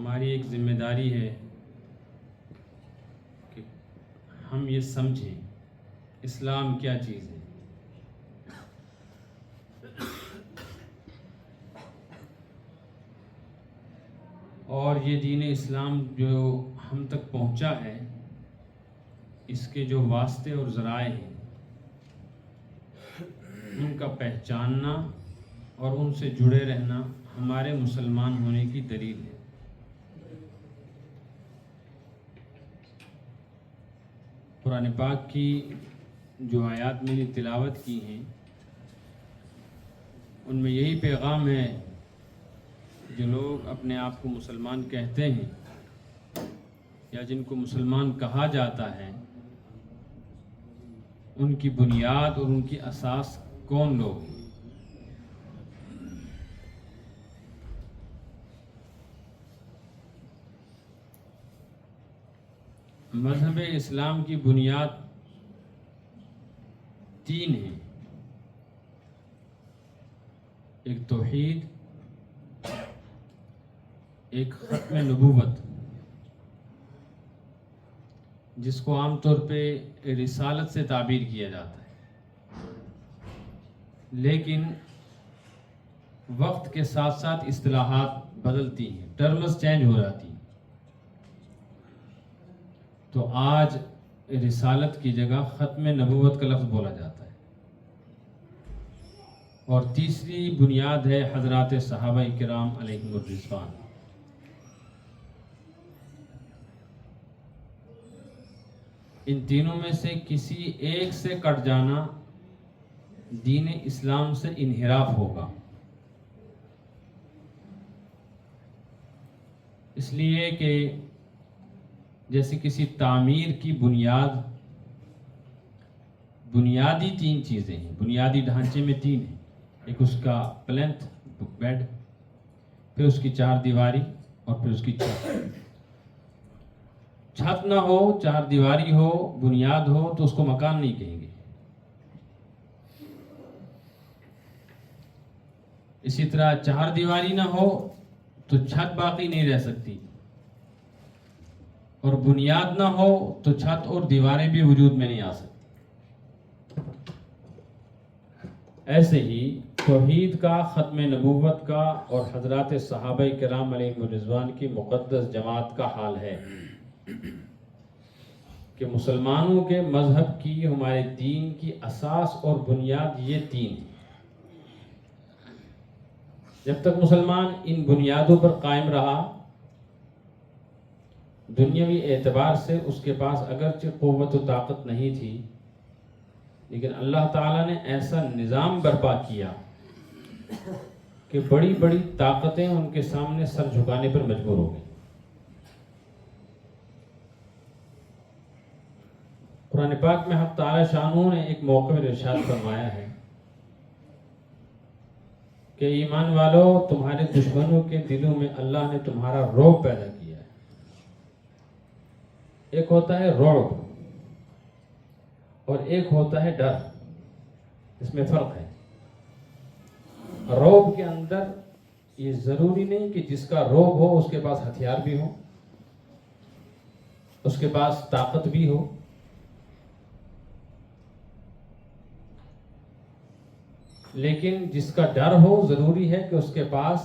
ہماری ایک ذمہ داری ہے کہ ہم یہ سمجھیں اسلام کیا چیز ہے. اور یہ دین اسلام جو ہم تک پہنچا ہے، اس کے جو واسطے اور ذرائع ہیں ان کا پہچاننا اور ان سے جڑے رہنا ہمارے مسلمان ہونے کی دلیل ہے. قرآن پاک کی جو آیات میں نے تلاوت کی ہیں ان میں یہی پیغام ہے. جو لوگ اپنے آپ کو مسلمان کہتے ہیں یا جن کو مسلمان کہا جاتا ہے، ان کی بنیاد اور ان کی اساس کون لوگ ہیں؟ مذہب اسلام کی بنیاد 3 ہیں. ایک توحید، ایک ختم نبوت جس کو عام طور پہ رسالت سے تعبیر کیا جاتا ہے، لیکن وقت کے ساتھ ساتھ اصطلاحات بدلتی ہیں، ٹرمز چینج ہو جاتی ہیں. تو آج رسالت کی جگہ ختم نبوت کا لفظ بولا جاتا ہے. اور تیسری بنیاد ہے حضرات صحابہ کرام علیہم الرضوان. ان تینوں میں سے کسی ایک سے کٹ جانا دین اسلام سے انحراف ہوگا. اس لیے کہ جیسے کسی تعمیر کی بنیادی 3 چیزیں ہیں، بنیادی ڈھانچے میں 3 ہیں. ایک اس کا پلنتھ بیڈ، پھر اس کی 4 دیواری اور پھر اس کی چھت. چھت نہ ہو، 4 دیواری ہو، بنیاد ہو تو اس کو مکان نہیں کہیں گے. اسی طرح 4 دیواری نہ ہو تو چھت باقی نہیں رہ سکتی، اور بنیاد نہ ہو تو چھت اور دیواریں بھی وجود میں نہیں آ سکتی. ایسے ہی توحید کا، ختم نبوت کا اور حضرات صحابہ کرام علیہم الرضوان کی مقدس جماعت کا حال ہے کہ مسلمانوں کے مذہب کی، ہمارے دین کی اساس اور بنیاد یہ 3 ہیں. جب تک مسلمان ان بنیادوں پر قائم رہا، دنیاوی اعتبار سے اس کے پاس اگرچہ قوت و طاقت نہیں تھی، لیکن اللہ تعالیٰ نے ایسا نظام برپا کیا کہ بڑی بڑی طاقتیں ان کے سامنے سر جھکانے پر مجبور ہو گئیں. قرآن پاک میں حق تعالیٰ شانہ نے ایک موقع میں ارشاد فرمایا ہے کہ ایمان والو، تمہارے دشمنوں کے دلوں میں اللہ نے تمہارا رعب پیدا کیا ہے. ایک ہوتا ہے رعب اور ایک ہوتا ہے ڈر. اس میں فرق ہے. رعب کے اندر یہ ضروری نہیں کہ جس کا رعب ہو اس کے پاس ہتھیار بھی ہو، اس کے پاس طاقت بھی ہو. لیکن جس کا ڈر ہو ضروری ہے کہ اس کے پاس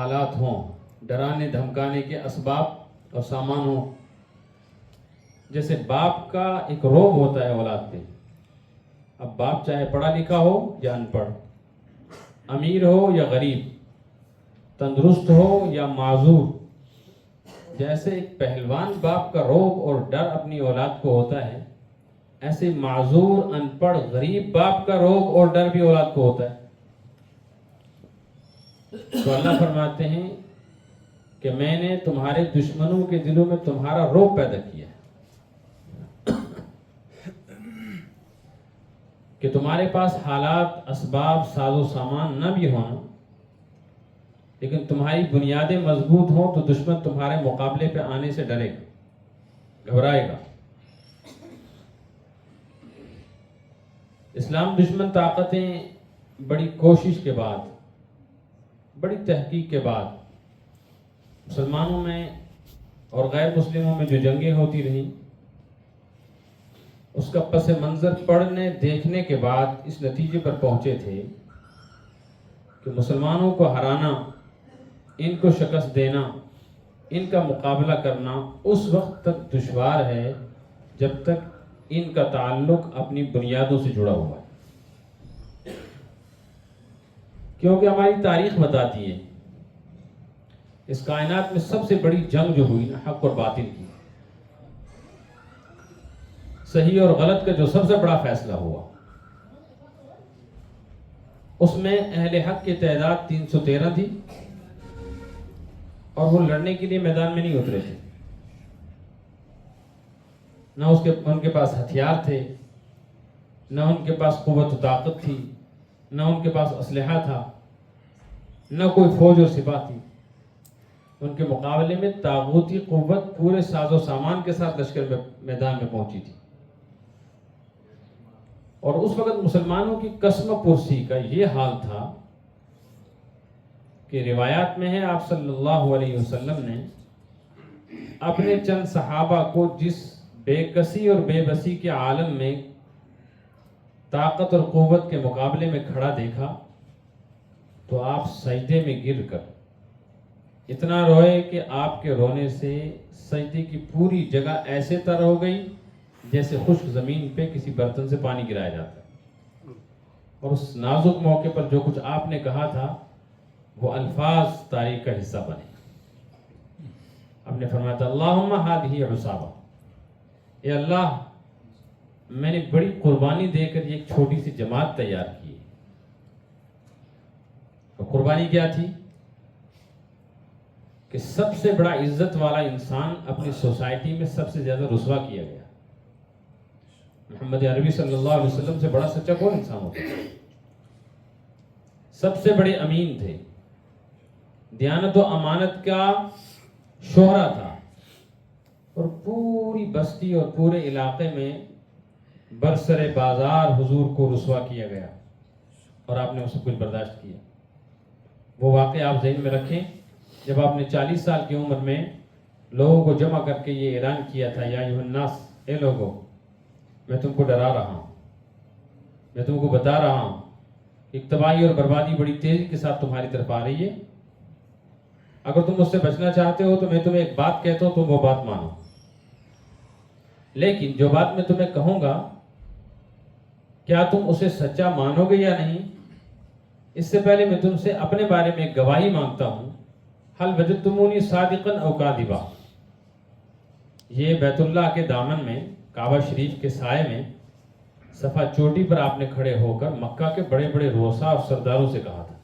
آلات ہوں، ڈرانے دھمکانے کے اسباب اور سامان ہوں. جیسے باپ کا ایک رعب ہوتا ہے اولاد پہ. اب باپ چاہے پڑھا لکھا ہو یا ان پڑھ، امیر ہو یا غریب، تندرست ہو یا معذور، جیسے ایک پہلوان باپ کا رعب اور ڈر اپنی اولاد کو ہوتا ہے، ایسے معذور، ان پڑھ، غریب باپ کا رعب اور ڈر بھی اولاد کو ہوتا ہے. تو اللہ فرماتے ہیں کہ میں نے تمہارے دشمنوں کے دلوں میں تمہارا رعب پیدا کیا ہے کہ تمہارے پاس حالات، اسباب، ساز و سامان نہ بھی ہوں، لیکن تمہاری بنیادیں مضبوط ہوں تو دشمن تمہارے مقابلے پہ آنے سے ڈرے گا، گھبرائے گا. اسلام دشمن طاقتیں بڑی کوشش کے بعد، بڑی تحقیق کے بعد مسلمانوں میں اور غیر مسلموں میں جو جنگیں ہوتی رہیں، اس کا پس منظر پڑھنے دیکھنے کے بعد اس نتیجے پر پہنچے تھے کہ مسلمانوں کو ہرانا، ان کو شکست دینا، ان کا مقابلہ کرنا اس وقت تک دشوار ہے جب تک ان کا تعلق اپنی بنیادوں سے جڑا ہوا ہے. کیونکہ ہماری تاریخ بتاتی ہے اس کائنات میں سب سے بڑی جنگ جو ہوئی نا، حق اور باطل کی، صحیح اور غلط کا جو سب سے بڑا فیصلہ ہوا، اس میں اہل حق کی تعداد 313 تھی اور وہ لڑنے کے لیے میدان میں نہیں اترے تھے. نہ ان کے پاس ہتھیار تھے، نہ ان کے پاس قوت و طاقت تھی، نہ ان کے پاس اسلحہ تھا، نہ کوئی فوج اور سپاہ تھی. ان کے مقابلے میں طاغوتی قوت پورے ساز و سامان کے ساتھ لشکر میں میدان میں پہنچی تھی. اور اس وقت مسلمانوں کی قسم پرسی کا یہ حال تھا کہ روایات میں ہے آپ صلی اللہ علیہ وسلم نے اپنے چند صحابہ کو جس بے کسی اور بے بسی کے عالم میں طاقت اور قوت کے مقابلے میں کھڑا دیکھا تو آپ سجدے میں گر کر اتنا روئے کہ آپ کے رونے سے سجدے کی پوری جگہ ایسے تر ہو گئی جیسے خشک زمین پہ کسی برتن سے پانی گرایا جاتا ہے. اور اس نازک موقع پر جو کچھ آپ نے کہا تھا وہ الفاظ تاریخ کا حصہ بنے. آپ نے فرمایا تھا اللہم ہذہ عصابہ، اے اللہ میں نے بڑی قربانی دے کر یہ ایک چھوٹی سی جماعت تیار کی. اور قربانی کیا تھی کہ سب سے بڑا عزت والا انسان اپنی سوسائٹی میں سب سے زیادہ رسوا کیا گیا. محمد عربی صلی اللہ علیہ وسلم سے بڑا سچا کون انسان ہوتا ہے؟ سب سے بڑے امین تھے، دیانت و امانت کا شہرا تھا، اور پوری بستی اور پورے علاقے میں برسر بازار حضور کو رسوا کیا گیا اور آپ نے اسے کچھ برداشت کیا. وہ واقعہ آپ ذہن میں رکھیں جب آپ نے 40 سال کی عمر میں لوگوں کو جمع کر کے یہ اعلان کیا تھا یا ایھا الناس، اے لوگوں میں تم کو ڈرا رہا ہوں، میں تم کو بتا رہا ہوں ایک تباہی اور بربادی بڑی تیزی کے ساتھ تمہاری طرف آ رہی ہے. اگر تم اس سے بچنا چاہتے ہو تو میں تمہیں ایک بات کہتا ہوں، تم وہ بات مانو. لیکن جو بات میں تمہیں کہوں گا کیا تم اسے سچا مانو گے یا نہیں؟ اس سے پہلے میں تم سے اپنے بارے میں ایک گواہی مانگتا ہوں. حل وجدتمونی صادقا او کاذبا. یہ بیت اللہ کے دامن میں کعبہ شریف کے سائے میں صفا چوٹی پر آپ نے کھڑے ہو کر مکہ کے بڑے بڑے رؤساء اور سرداروں سے کہا تھا.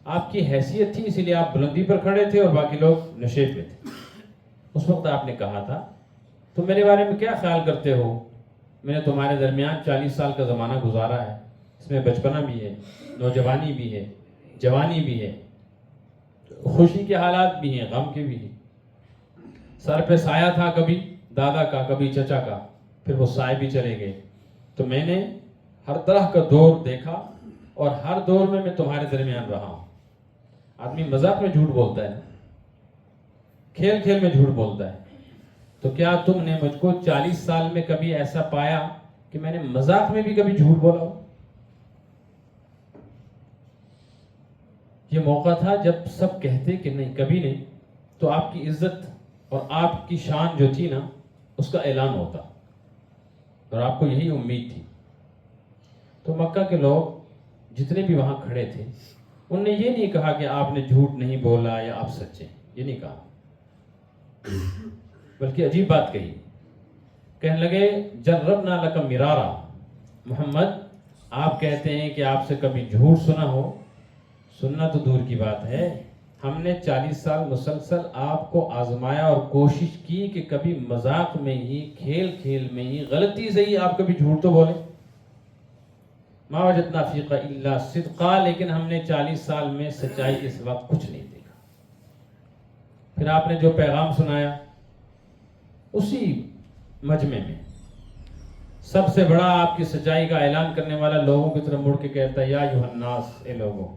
آپ کی حیثیت تھی اسی لیے آپ بلندی پر کھڑے تھے اور باقی لوگ نشیب میں تھے. اس وقت آپ نے کہا تھا تم میرے بارے میں کیا خیال کرتے ہو؟ میں نے تمہارے درمیان 40 سال کا زمانہ گزارا ہے، اس میں بچپنا بھی ہے، نوجوانی بھی ہے، جوانی بھی ہے، خوشی کے حالات بھی ہیں، غم کے بھی ہیں. سر پہ سایہ تھا کبھی دادا کا، کبھی چچا کا، پھر وہ سائے بھی چلے گئے. تو میں نے ہر طرح کا دور دیکھا اور ہر دور میں تمہارے درمیان رہا ہوں. آدمی مذاق میں جھوٹ بولتا ہے، کھیل کھیل میں جھوٹ بولتا ہے. تو کیا تم نے مجھ کو 40 سال میں کبھی ایسا پایا کہ میں نے مذاق میں بھی کبھی جھوٹ بولا ہو؟ یہ موقع تھا جب سب کہتے کہ نہیں کبھی نہیں، تو آپ کی عزت اور آپ کی شان جو تھی نا اس کا اعلان ہوتا، اور آپ کو یہی امید تھی. تو مکہ کے لوگ جتنے بھی وہاں کھڑے تھے انہوں نے یہ نہیں کہا کہ آپ نے جھوٹ نہیں بولا یا آپ سچے، یہ نہیں کہا، بلکہ عجیب بات کہی. کہنے لگے جربنا لک مرارا، محمد آپ کہتے ہیں کہ آپ سے کبھی جھوٹ سنا ہو. سننا تو دور کی بات ہے، ہم نے 40 سال مسلسل آپ کو آزمایا اور کوشش کی کہ کبھی مذاق میں ہی، کھیل کھیل میں ہی، غلطی سے ہی آپ کبھی جھوٹ تو بولیں. ما وجدنا فیک الا صدقا، لیکن ہم نے 40 سال میں سچائی کے سوا کچھ نہیں دیکھا. پھر آپ نے جو پیغام سنایا اسی مجمع میں سب سے بڑا آپ کی سچائی کا اعلان کرنے والا لوگوں کی طرف مڑ کے کہتا ہے یا ایھا الناس، اے لوگوں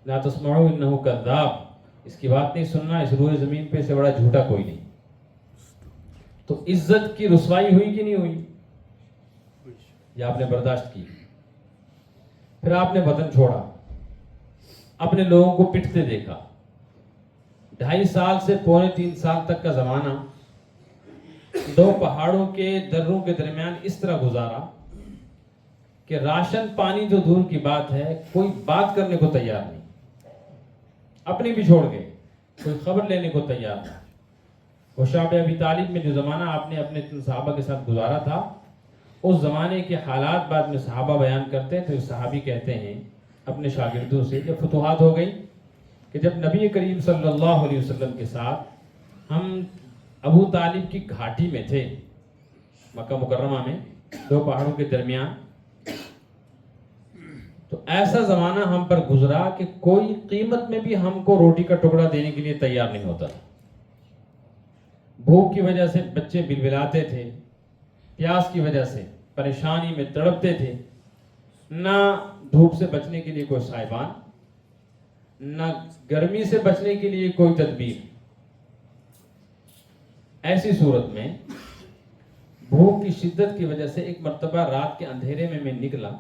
لا تسمعوا انہ کذاب، اس کی بات نہیں سننا، اس روئے زمین پہ سے بڑا جھوٹا کوئی نہیں. تو عزت کی رسوائی ہوئی کہ نہیں ہوئی؟ یہ آپ نے برداشت کی. پھر آپ نے وطن چھوڑا، اپنے لوگوں کو پٹتے دیکھا. 2.5 سال سے 3 سال تک کا زمانہ 2 پہاڑوں کے دروں کے درمیان اس طرح گزارا کہ راشن پانی تو دور کی بات ہے، کوئی بات کرنے کو تیار نہیں. اپنی بھی چھوڑ گئے، کوئی خبر لینے کو تیار نہیں. وہ شعب ابی طالب میں جو زمانہ آپ نے اپنے صحابہ کے ساتھ گزارا تھا، اس زمانے کے حالات بعد میں صحابہ بیان کرتے ہیں. تو ایک صحابی کہتے ہیں اپنے شاگردوں سے، جب فتوحات ہو گئی کہ جب نبی کریم صلی اللہ علیہ وسلم کے ساتھ ہم ابو طالب کی گھاٹی میں تھے، مکہ مکرمہ میں 2 پہاڑوں کے درمیان، تو ایسا زمانہ ہم پر گزرا کہ کوئی قیمت میں بھی ہم کو روٹی کا ٹکڑا دینے کے لیے تیار نہیں ہوتا. بھوک کی وجہ سے بچے بلبلاتے تھے، پیاس کی وجہ سے پریشانی میں تڑپتے تھے. نہ دھوپ سے بچنے کے لیے کوئی سائبان، نہ گرمی سے بچنے کے لیے کوئی تدبیر. ایسی صورت میں بھوک کی شدت کی وجہ سے ایک مرتبہ رات کے اندھیرے میں نکلا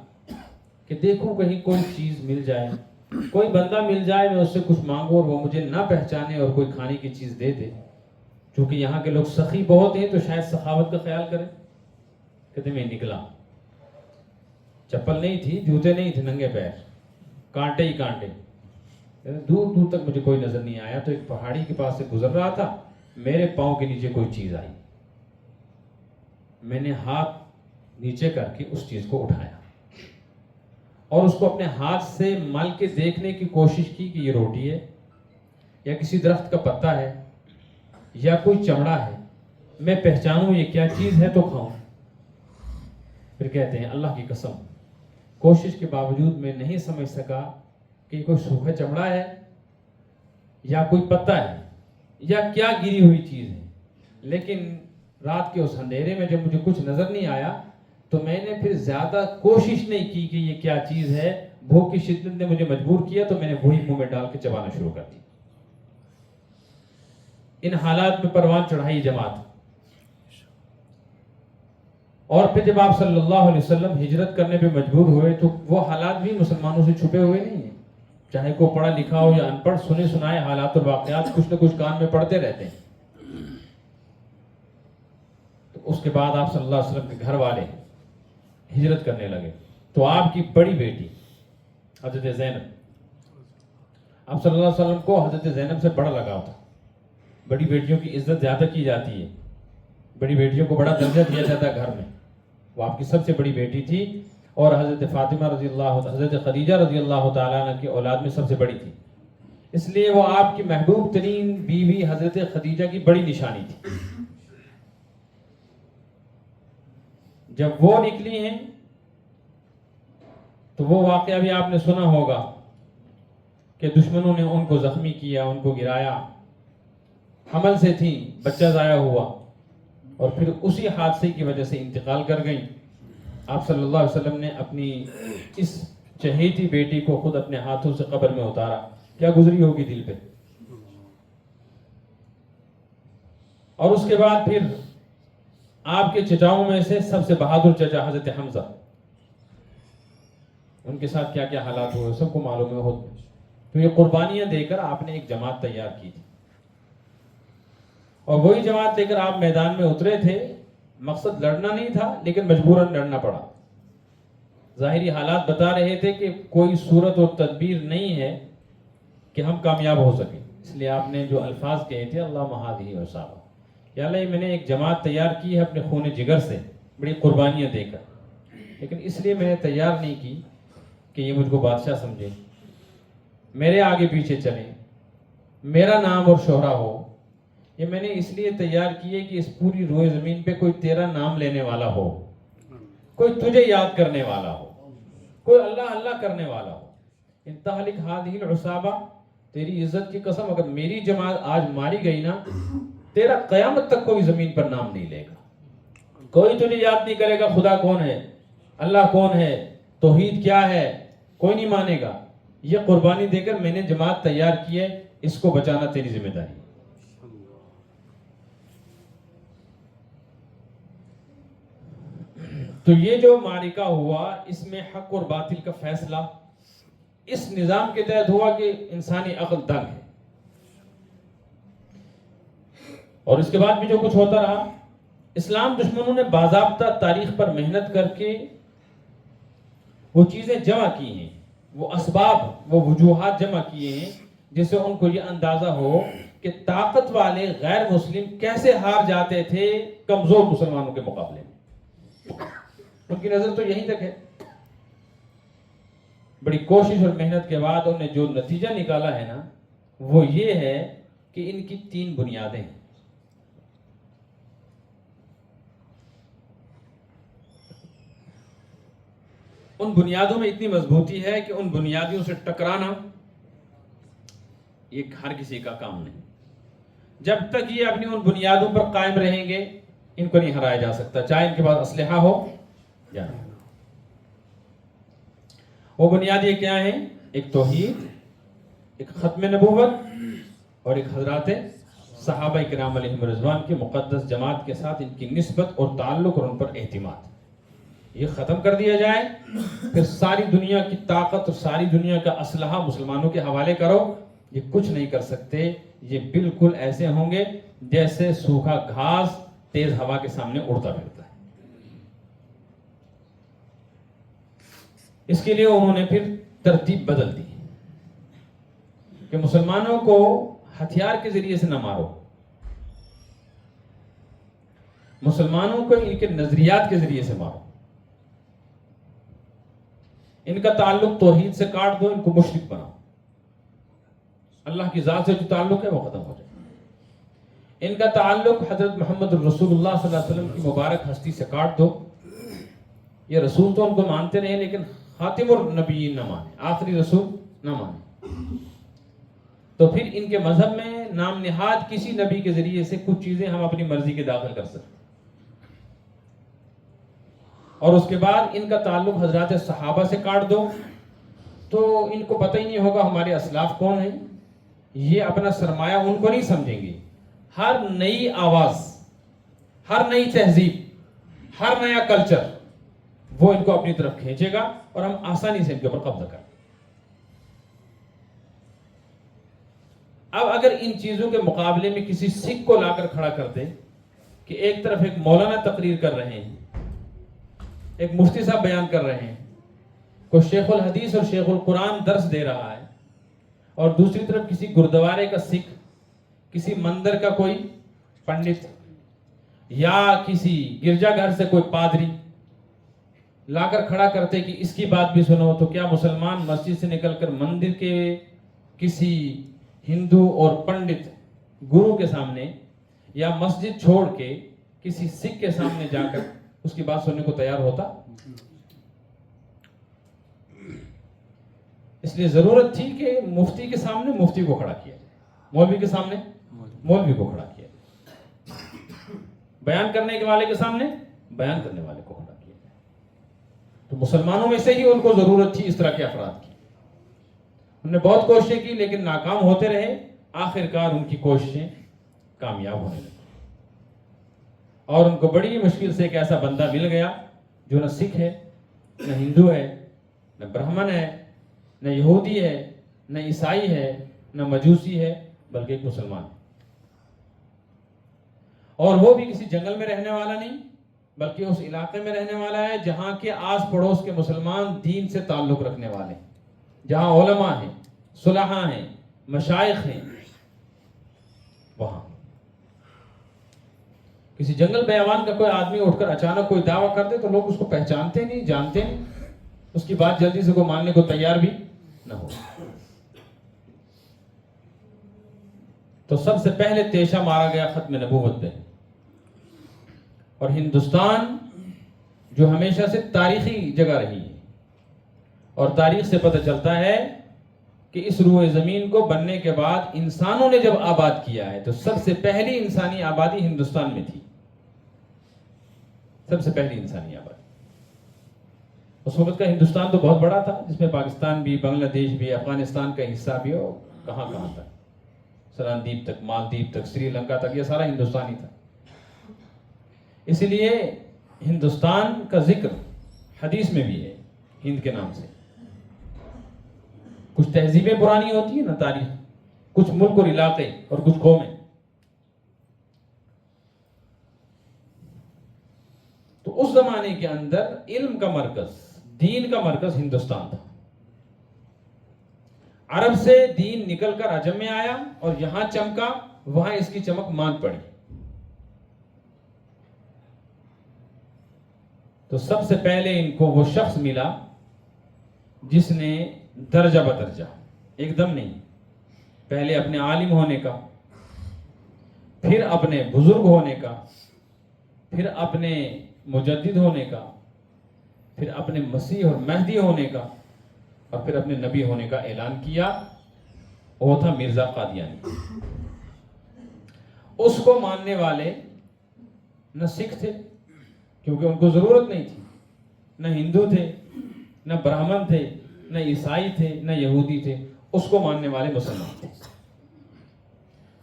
کہ دیکھوں کہیں کوئی چیز مل جائے، کوئی بندہ مل جائے، میں اس سے کچھ مانگوں اور وہ مجھے نہ پہچانے اور کوئی کھانے کی چیز دے دے. چونکہ یہاں کے لوگ سخی بہت ہیں تو شاید سخاوت کا خیال کریں. کہتے میں نکلا، چپل نہیں تھی، جوتے نہیں تھے، ننگے پیر، کانٹے ہی کانٹے. دور دور تک مجھے کوئی نظر نہیں آیا. تو ایک پہاڑی کے پاس سے گزر رہا تھا، میرے پاؤں کے نیچے کوئی چیز آئی. میں نے ہاتھ نیچے کر کے اس چیز کو اٹھایا اور اس کو اپنے ہاتھ سے مل کے دیکھنے کی کوشش کی کہ یہ روٹی ہے یا کسی درخت کا پتا ہے یا کوئی چمڑا ہے، میں پہچانوں یہ کیا چیز ہے تو کھاؤں. پھر کہتے ہیں اللہ کی قسم کوشش کے باوجود میں نہیں سمجھ سکا کہ یہ کوئی سوکھا چمڑا ہے یا کوئی پتا ہے یا کیا گری ہوئی چیز ہے. لیکن رات کے اس اندھیرے میں جب مجھے کچھ نظر نہیں آیا تو میں نے پھر زیادہ کوشش نہیں کی کہ یہ کیا چیز ہے. بھوک کی شدت نے مجھے مجبور کیا تو میں نے وہی منہ میں ڈال کے چبانا شروع کر دی. ان حالات میں پروان چڑھائی جماعت. اور پھر جب آپ صلی اللہ علیہ وسلم ہجرت کرنے پہ مجبور ہوئے تو وہ حالات بھی مسلمانوں سے چھپے ہوئے نہیں ہیں. چاہے کوئی پڑھا لکھا ہو یا ان پڑھ، سنے سنائے حالات اور واقعات کچھ نہ کچھ کان میں پڑھتے رہتے ہیں. تو اس کے بعد آپ صلی اللہ علیہ وسلم کے گھر والے ہجرت کرنے لگے. تو آپ کی بڑی بیٹی حضرت زینب، آپ صلی اللہ علیہ وسلم کو حضرت زینب سے بڑا لگاؤ تھا. بڑی بیٹیوں کی عزت زیادہ کی جاتی ہے، بڑی بیٹیوں کو بڑا درجہ دیا جاتا ہے گھر میں. وہ آپ کی سب سے بڑی بیٹی تھی اور حضرت فاطمہ رضی اللہ، حضرت خدیجہ رضی اللہ تعالیٰ عنہ کی اولاد میں سب سے بڑی تھی. اس لیے وہ آپ کی محبوب ترین بیوی حضرت خدیجہ کی بڑی نشانی تھی. جب وہ نکلی ہیں تو وہ واقعہ بھی آپ نے سنا ہوگا کہ دشمنوں نے ان کو زخمی کیا، ان کو گرایا. حمل سے تھی، بچہ ضائع ہوا اور پھر اسی حادثے کی وجہ سے انتقال کر گئیں. آپ صلی اللہ علیہ وسلم نے اپنی اس چہیتی بیٹی کو خود اپنے ہاتھوں سے قبر میں اتارا. کیا گزری ہوگی دل پہ. اور اس کے بعد پھر آپ کے چچاؤں میں سے سب سے بہادر چچا حضرت حمزہ، ان کے ساتھ کیا کیا حالات ہوئے سب کو معلوم ہے خود. تو یہ قربانیاں دے کر آپ نے ایک جماعت تیار کی تھی اور وہی جماعت لے کر آپ میدان میں اترے تھے. مقصد لڑنا نہیں تھا لیکن مجبوراً لڑنا پڑا. ظاہری حالات بتا رہے تھے کہ کوئی صورت اور تدبیر نہیں ہے کہ ہم کامیاب ہو سکیں. اس لیے آپ نے جو الفاظ کہے تھے اللہ ہذہ وصابہ، یا اللہ میں نے ایک جماعت تیار کی ہے اپنے خون جگر سے، بڑی قربانیاں دے کر، لیکن اس لیے میں نے تیار نہیں کی کہ یہ مجھ کو بادشاہ سمجھے، میرے آگے پیچھے چلیں، میرا نام اور شہرہ ہو. یہ میں نے اس لیے تیار کی ہے کہ اس پوری روئے زمین پہ کوئی تیرا نام لینے والا ہو، کوئی تجھے یاد کرنے والا ہو، کوئی اللہ اللہ کرنے والا ہو. انتہلک ہذہ العصابہ، تیری عزت کی قسم اگر میری جماعت آج ماری گئی نا، تیرا قیامت تک کوئی زمین پر نام نہیں لے گا. کوئی تجھے یاد نہیں کرے گا خدا کون ہے، اللہ کون ہے، توحید کیا ہے، کوئی نہیں مانے گا. یہ قربانی دے کر میں نے جماعت تیار کی ہے اس کو بچانا تیری ذمہ داری ہے۔ تو یہ جو معرکہ ہوا اس میں حق اور باطل کا فیصلہ اس نظام کے تحت ہوا کہ انسانی عقل دنگ ہے، اور اس کے بعد بھی جو کچھ ہوتا رہا، اسلام دشمنوں نے باضابطہ تاریخ پر محنت کر کے وہ چیزیں جمع کی ہیں، وہ اسباب، وہ وجوہات جمع کیے ہیں جس سے ان کو یہ اندازہ ہو کہ طاقت والے غیر مسلم کیسے ہار جاتے تھے کمزور مسلمانوں کے مقابلے میں۔ ان کی نظر تو یہیں تک ہے۔ بڑی کوشش اور محنت کے بعد انہوں نے جو نتیجہ نکالا ہے نا، وہ یہ ہے کہ ان کی 3 بنیادیں ہیں۔ ان بنیادوں میں اتنی مضبوطی ہے کہ ان بنیادوں سے ٹکرانا یہ ہر کسی کا کام نہیں۔ جب تک یہ اپنی ان بنیادوں پر قائم رہیں گے ان کو نہیں ہرایا جا سکتا، چاہے ان کے پاس اسلحہ ہو یا نہ۔ وہ بنیادیں کیا ہیں؟ ایک توحید، ایک ختم نبوت، اور ایک حضرات صحابہ کرام علیہم رضوان کی مقدس جماعت کے ساتھ ان کی نسبت اور تعلق اور ان پر اعتماد۔ یہ ختم کر دیا جائے، پھر ساری دنیا کی طاقت اور ساری دنیا کا اسلحہ مسلمانوں کے حوالے کرو، یہ کچھ نہیں کر سکتے۔ یہ بالکل ایسے ہوں گے جیسے سوکھا گھاس تیز ہوا کے سامنے اڑتا پھرتا ہے۔ اس کے لیے انہوں نے پھر ترتیب بدل دی کہ مسلمانوں کو ہتھیار کے ذریعے سے نہ مارو، مسلمانوں کو ان کے نظریات کے ذریعے سے مارو، ان کا تعلق توحید سے کاٹ دو، ان کو مشرک بناؤ، اللہ کی ذات سے جو تعلق ہے وہ ختم ہو جائے، ان کا تعلق حضرت محمد رسول اللہ صلی اللہ علیہ وسلم کی مبارک ہستی سے کاٹ دو۔ یہ رسول تو ان کو مانتے رہے لیکن خاتم النبیین نہ مانے، آخری رسول نہ مانے، تو پھر ان کے مذہب میں نام نہاد کسی نبی کے ذریعے سے کچھ چیزیں ہم اپنی مرضی کے داخل کر سکتے، اور اس کے بعد ان کا تعلق حضرات صحابہ سے کاٹ دو تو ان کو پتہ ہی نہیں ہوگا ہمارے اسلاف کون ہیں، یہ اپنا سرمایہ ان کو نہیں سمجھیں گے۔ ہر نئی آواز، ہر نئی تہذیب، ہر نیا کلچر وہ ان کو اپنی طرف کھینچے گا اور ہم آسانی سے ان کے اوپر قبضہ کریں۔ اب اگر ان چیزوں کے مقابلے میں کسی سکھ کو لا کر کھڑا کر دے کہ ایک طرف ایک مولانا تقریر کر رہے ہیں، ایک مفتی صاحب بیان کر رہے ہیں، کوئی شیخ الحدیث اور شیخ القرآن درس دے رہا ہے، اور دوسری طرف کسی گردوارے کا سکھ، کسی مندر کا کوئی پنڈت یا کسی گرجا گھر سے کوئی پادری لا کر کھڑا کرتے کہ اس کی بات بھی سنو، تو کیا مسلمان مسجد سے نکل کر مندر کے کسی ہندو اور پنڈت گرو کے سامنے یا مسجد چھوڑ کے کسی سکھ کے سامنے جا کر اس کی بات سننے کو تیار ہوتا؟ اس لیے ضرورت تھی کہ مفتی کے سامنے مفتی کو کھڑا کیا جائے، مولوی کے سامنے مولوی کو کھڑا کیا جائے، بیان کرنے کے والے کے سامنے بیان کرنے والے کو کھڑا کیا جائے۔ تو مسلمانوں میں سے ہی ان کو ضرورت تھی اس طرح کے افراد کی۔ انہوں نے بہت کوششیں کی لیکن ناکام ہوتے رہے، آخرکار ان کی کوششیں کامیاب ہونے لگی، اور ان کو بڑی مشکل سے ایک ایسا بندہ مل گیا جو نہ سکھ ہے، نہ ہندو ہے، نہ برہمن ہے، نہ یہودی ہے، نہ عیسائی ہے، نہ مجوسی ہے، بلکہ ایک مسلمان ہے، اور وہ بھی کسی جنگل میں رہنے والا نہیں بلکہ اس علاقے میں رہنے والا ہے جہاں کے آس پڑوس کے مسلمان دین سے تعلق رکھنے والے ہیں، جہاں علماء ہیں، صلحاء ہیں، مشائخ ہیں، وہاں کسی جنگل بیابان کا کوئی آدمی اٹھ کر اچانک کوئی دعویٰ کر دے تو لوگ اس کو پہچانتے نہیں، جانتے نہیں، اس کی بات جلدی سے کوئی ماننے کو تیار بھی نہ ہو۔ تو سب سے پہلے تیشہ مارا گیا ختم نبوت پہ، اور ہندوستان جو ہمیشہ سے تاریخی جگہ رہی ہے، اور تاریخ سے پتہ چلتا ہے کہ اس روئے زمین کو بننے کے بعد انسانوں نے جب آباد کیا ہے تو سب سے پہلی انسانی آبادی ہندوستان میں تھی، سب سے پہلی انسانی آبادی۔ اس وقت کا ہندوستان تو بہت بڑا تھا، جس میں پاکستان بھی، بنگلہ دیش بھی، افغانستان کا حصہ بھی، اور کہاں کہاں تک۔ سراندیپ تک، مالدیپ تک، سری لنکا تک، یہ سارا ہندوستانی تھا. اسی لیے ہندوستان کا ذکر حدیث میں بھی ہے ہند کے نام سے. کچھ تہذیبیں پرانی ہوتی ہیں نا، تاریخ، کچھ ملک اور علاقے اور کچھ قومیں. تو اس زمانے کے اندر علم کا مرکز، دین کا مرکز ہندوستان تھا. عرب سے دین نکل کر عجم میں آیا اور یہاں چمکا، وہاں اس کی چمک ماند پڑی. تو سب سے پہلے ان کو وہ شخص ملا جس نے درجہ بدرجہ، ایک دم نہیں، پہلے اپنے عالم ہونے کا، پھر اپنے بزرگ ہونے کا، پھر اپنے مجدد ہونے کا، پھر اپنے مسیح اور مہدی ہونے کا، اور پھر اپنے نبی ہونے کا اعلان کیا. وہ تھا مرزا قادیانی. اس کو ماننے والے نہ سکھ تھے کیونکہ ان کو ضرورت نہیں تھی، نہ ہندو تھے، نہ برہمن تھے، نہ عیسائی تھے، نہ یہودی تھے. اس کو ماننے والے مسلمان تھے.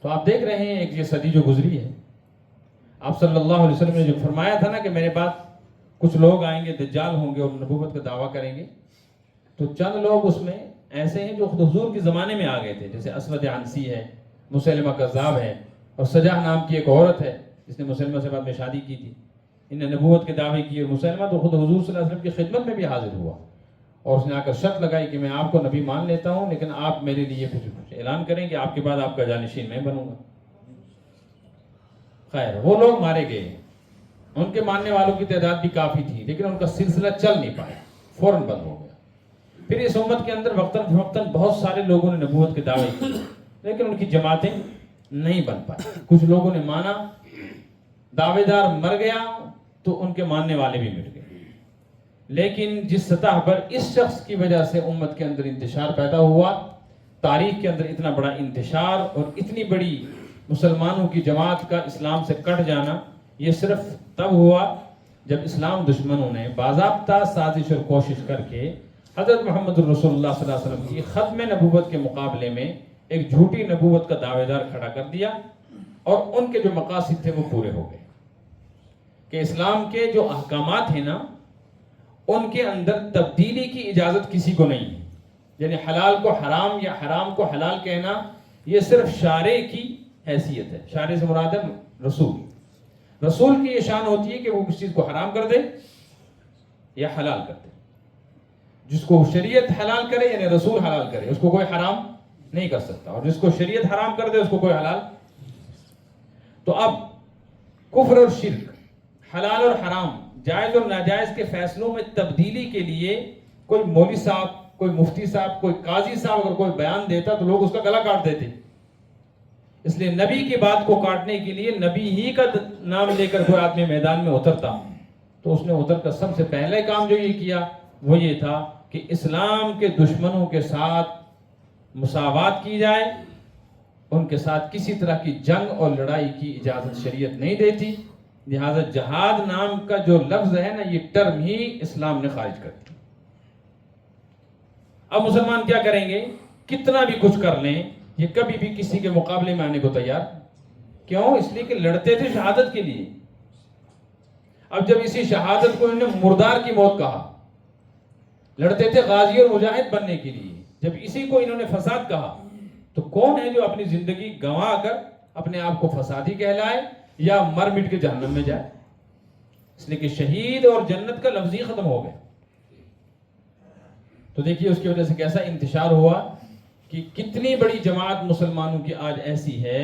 تو آپ دیکھ رہے ہیں ایک یہ صدی جو گزری ہے، آپ صلی اللہ علیہ وسلم نے جو فرمایا تھا نا کہ میرے بعد کچھ لوگ آئیں گے، دجال ہوں گے اور نبوت کا دعویٰ کریں گے. تو چند لوگ اس میں ایسے ہیں جو خود حضور کے زمانے میں آ گئے تھے، جیسے اسود عنسی ہے، مسلمہ کذاب ہے، اور سجاح نام کی ایک عورت ہے جس نے مسلمہ سے بعد میں شادی کی تھی. انہوں نے نبوت کے دعوے کیے. مسلمہ تو خود حضور صلی اللہ علیہ وسلم کی خدمت میں بھی حاضر ہوا اور اس نے آ کر شرط لگائی کہ میں آپ کو نبی مان لیتا ہوں، لیکن آپ میرے لیے کچھ اعلان کریں کہ آپ کے بعد آپ کا جانشین میں بنوں گا. خیر، وہ لوگ مارے گئے. ان کے ماننے والوں کی تعداد بھی کافی تھی، لیکن ان کا سلسلہ چل نہیں پایا، فوراً بند ہو گیا. پھر اس امت کے اندر وقتاً فوقتاً بہت سارے لوگوں نے نبوت کے دعوے کیے، لیکن ان کی جماعتیں نہیں بن پائی. کچھ لوگوں نے مانا، دعوے دار مر گیا تو ان کے ماننے والے بھی مٹ گئے. لیکن جس سطح پر اس شخص کی وجہ سے امت کے اندر انتشار پیدا ہوا، تاریخ کے اندر اتنا بڑا انتشار اور اتنی بڑی مسلمانوں کی جماعت کا اسلام سے کٹ جانا، یہ صرف تب ہوا جب اسلام دشمنوں نے باضابطہ سازش اور کوشش کر کے حضرت محمد رسول اللہ صلی اللہ علیہ وسلم کی ختم نبوت کے مقابلے میں ایک جھوٹی نبوت کا دعوے دار کھڑا کر دیا، اور ان کے جو مقاصد تھے وہ پورے ہو گئے. کہ اسلام کے جو احکامات ہیں نا، ان کے اندر تبدیلی کی اجازت کسی کو نہیں ہے. یعنی حلال کو حرام یا حرام کو حلال کہنا، یہ صرف شارع کی حیثیت ہے. شارع سے مراد ہے رسول. رسول کی یہ شان ہوتی ہے کہ وہ کسی چیز کو حرام کر دے یا حلال کر دے. جس کو شریعت حلال کرے یعنی رسول حلال کرے، اس کو کوئی حرام نہیں کر سکتا، اور جس کو شریعت حرام کر دے اس کو کوئی حلال. تو اب کفر اور شرک، حلال اور حرام، جائز اور ناجائز کے فیصلوں میں تبدیلی کے لیے کوئی مولوی صاحب، کوئی مفتی صاحب، کوئی قاضی صاحب اگر کوئی بیان دیتا تو لوگ اس کا گلا کاٹ دیتے. اس لیے نبی کی بات کو کاٹنے کے لیے نبی ہی کا نام لے کر کوئی آدمی میدان میں اترتا تو اس نے اتر کر سب سے پہلے کام جو یہ کیا وہ یہ تھا کہ اسلام کے دشمنوں کے ساتھ مساوات کی جائے. ان کے ساتھ کسی طرح کی جنگ اور لڑائی کی اجازت شریعت نہیں دیتی، لہذا جہاد نام کا جو لفظ ہے نا، یہ ٹرم ہی اسلام نے خارج کر دی. اب مسلمان کیا کریں گے؟ کتنا بھی کچھ کر لیں، یہ کبھی بھی کسی کے مقابلے میں آنے کو تیار. کیوں؟ اس لیے کہ لڑتے تھے شہادت کے لیے. اب جب اسی شہادت کو انہوں نے مردار کی موت کہا، لڑتے تھے غازی اور مجاہد بننے کے لیے، جب اسی کو انہوں نے فساد کہا، تو کون ہے جو اپنی زندگی گنوا کر اپنے آپ کو فسادی کہلائے یا مر مٹ کے جہنم میں جائے؟ اس لیے کہ شہید اور جنت کا لفظ ہی ختم ہو گیا. تو دیکھیے اس کی وجہ سے کیسا انتشار ہوا کہ کتنی بڑی جماعت مسلمانوں کی آج ایسی ہے،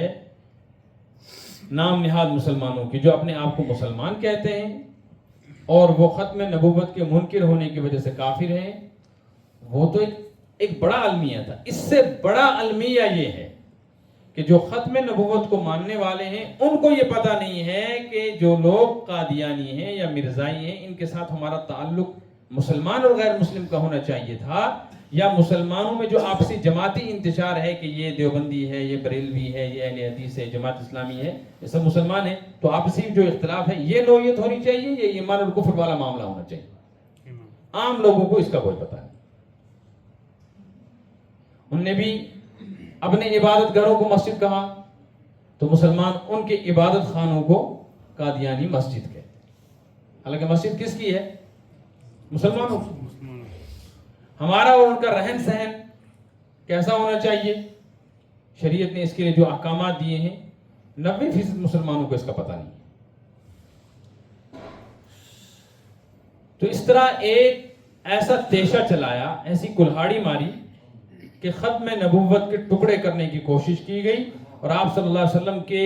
نام نہاد مسلمانوں کی، جو اپنے آپ کو مسلمان کہتے ہیں اور وہ ختم نبوت کے منکر ہونے کی وجہ سے کافر ہیں. وہ تو ایک بڑا المیہ تھا. اس سے بڑا المیہ یہ ہے کہ جو ختم نبوت کو ماننے والے ہیں ان کو یہ پتہ نہیں ہے کہ جو لوگ قادیانی ہیں یا مرزائی ہیں، ان کے ساتھ ہمارا تعلق مسلمان اور غیر مسلم کا ہونا چاہیے تھا، یا مسلمانوں میں جو آپسی جماعتی انتشار ہے کہ یہ دیوبندی ہے، یہ بریلوی ہے، یہ اہل حدیث ہے، جماعت اسلامی ہے، یہ سب مسلمان ہیں. تو آپسی جو اختلاف ہے یہ نوعیت ہونی چاہیے، یہ ایمان اور کفر والا معاملہ ہونا چاہیے. عام لوگوں کو اس کا کوئی پتہ نہیں. انہوں نے بھی اپنے عبادت گھروں کو مسجد کہا تو مسلمان ان کے عبادت خانوں کو قادیانی مسجد کہتے ہیں، حالانکہ مسجد کس کی ہے؟ مسلمانوں کی۔ ہمارا اور ان کا رہن سہن کیسا ہونا چاہیے؟ شریعت نے اس کے لیے جو احکامات دیے ہیں 90% مسلمانوں کو اس کا پتہ نہیں ہے۔ تو اس طرح ایک ایسا تیشہ چلایا، ایسی کلہاڑی ماری کہ ختم نبوت کے ٹکڑے کرنے کی کوشش کی گئی اور آپ صلی اللہ علیہ وسلم کے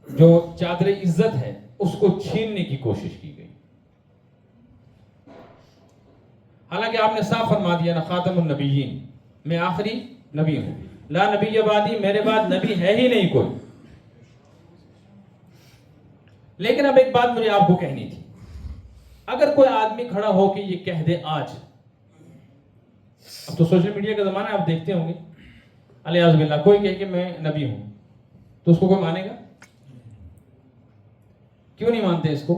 جو چادر عزت ہے اس کو چھیننے کی کوشش کی گئی۔ حالانکہ آپ نے صاف فرما دیا نا، خاتم النبیین، میں آخری نبی ہوں، لا نبی بعدی، میرے بعد نبی ہے ہی نہیں کوئی۔ لیکن اب ایک بات مجھے آپ کو کہنی تھی، اگر کوئی آدمی کھڑا ہو کہ یہ کہہ دے آج، اب تو سوشل میڈیا کا زمانہ ہے، آپ دیکھتے ہوں گے، الیاذ باللہ کوئی کہے کہ میں نبی ہوں، تو اس کو کوئی مانے گا؟ کیوں نہیں مانتے اس کو؟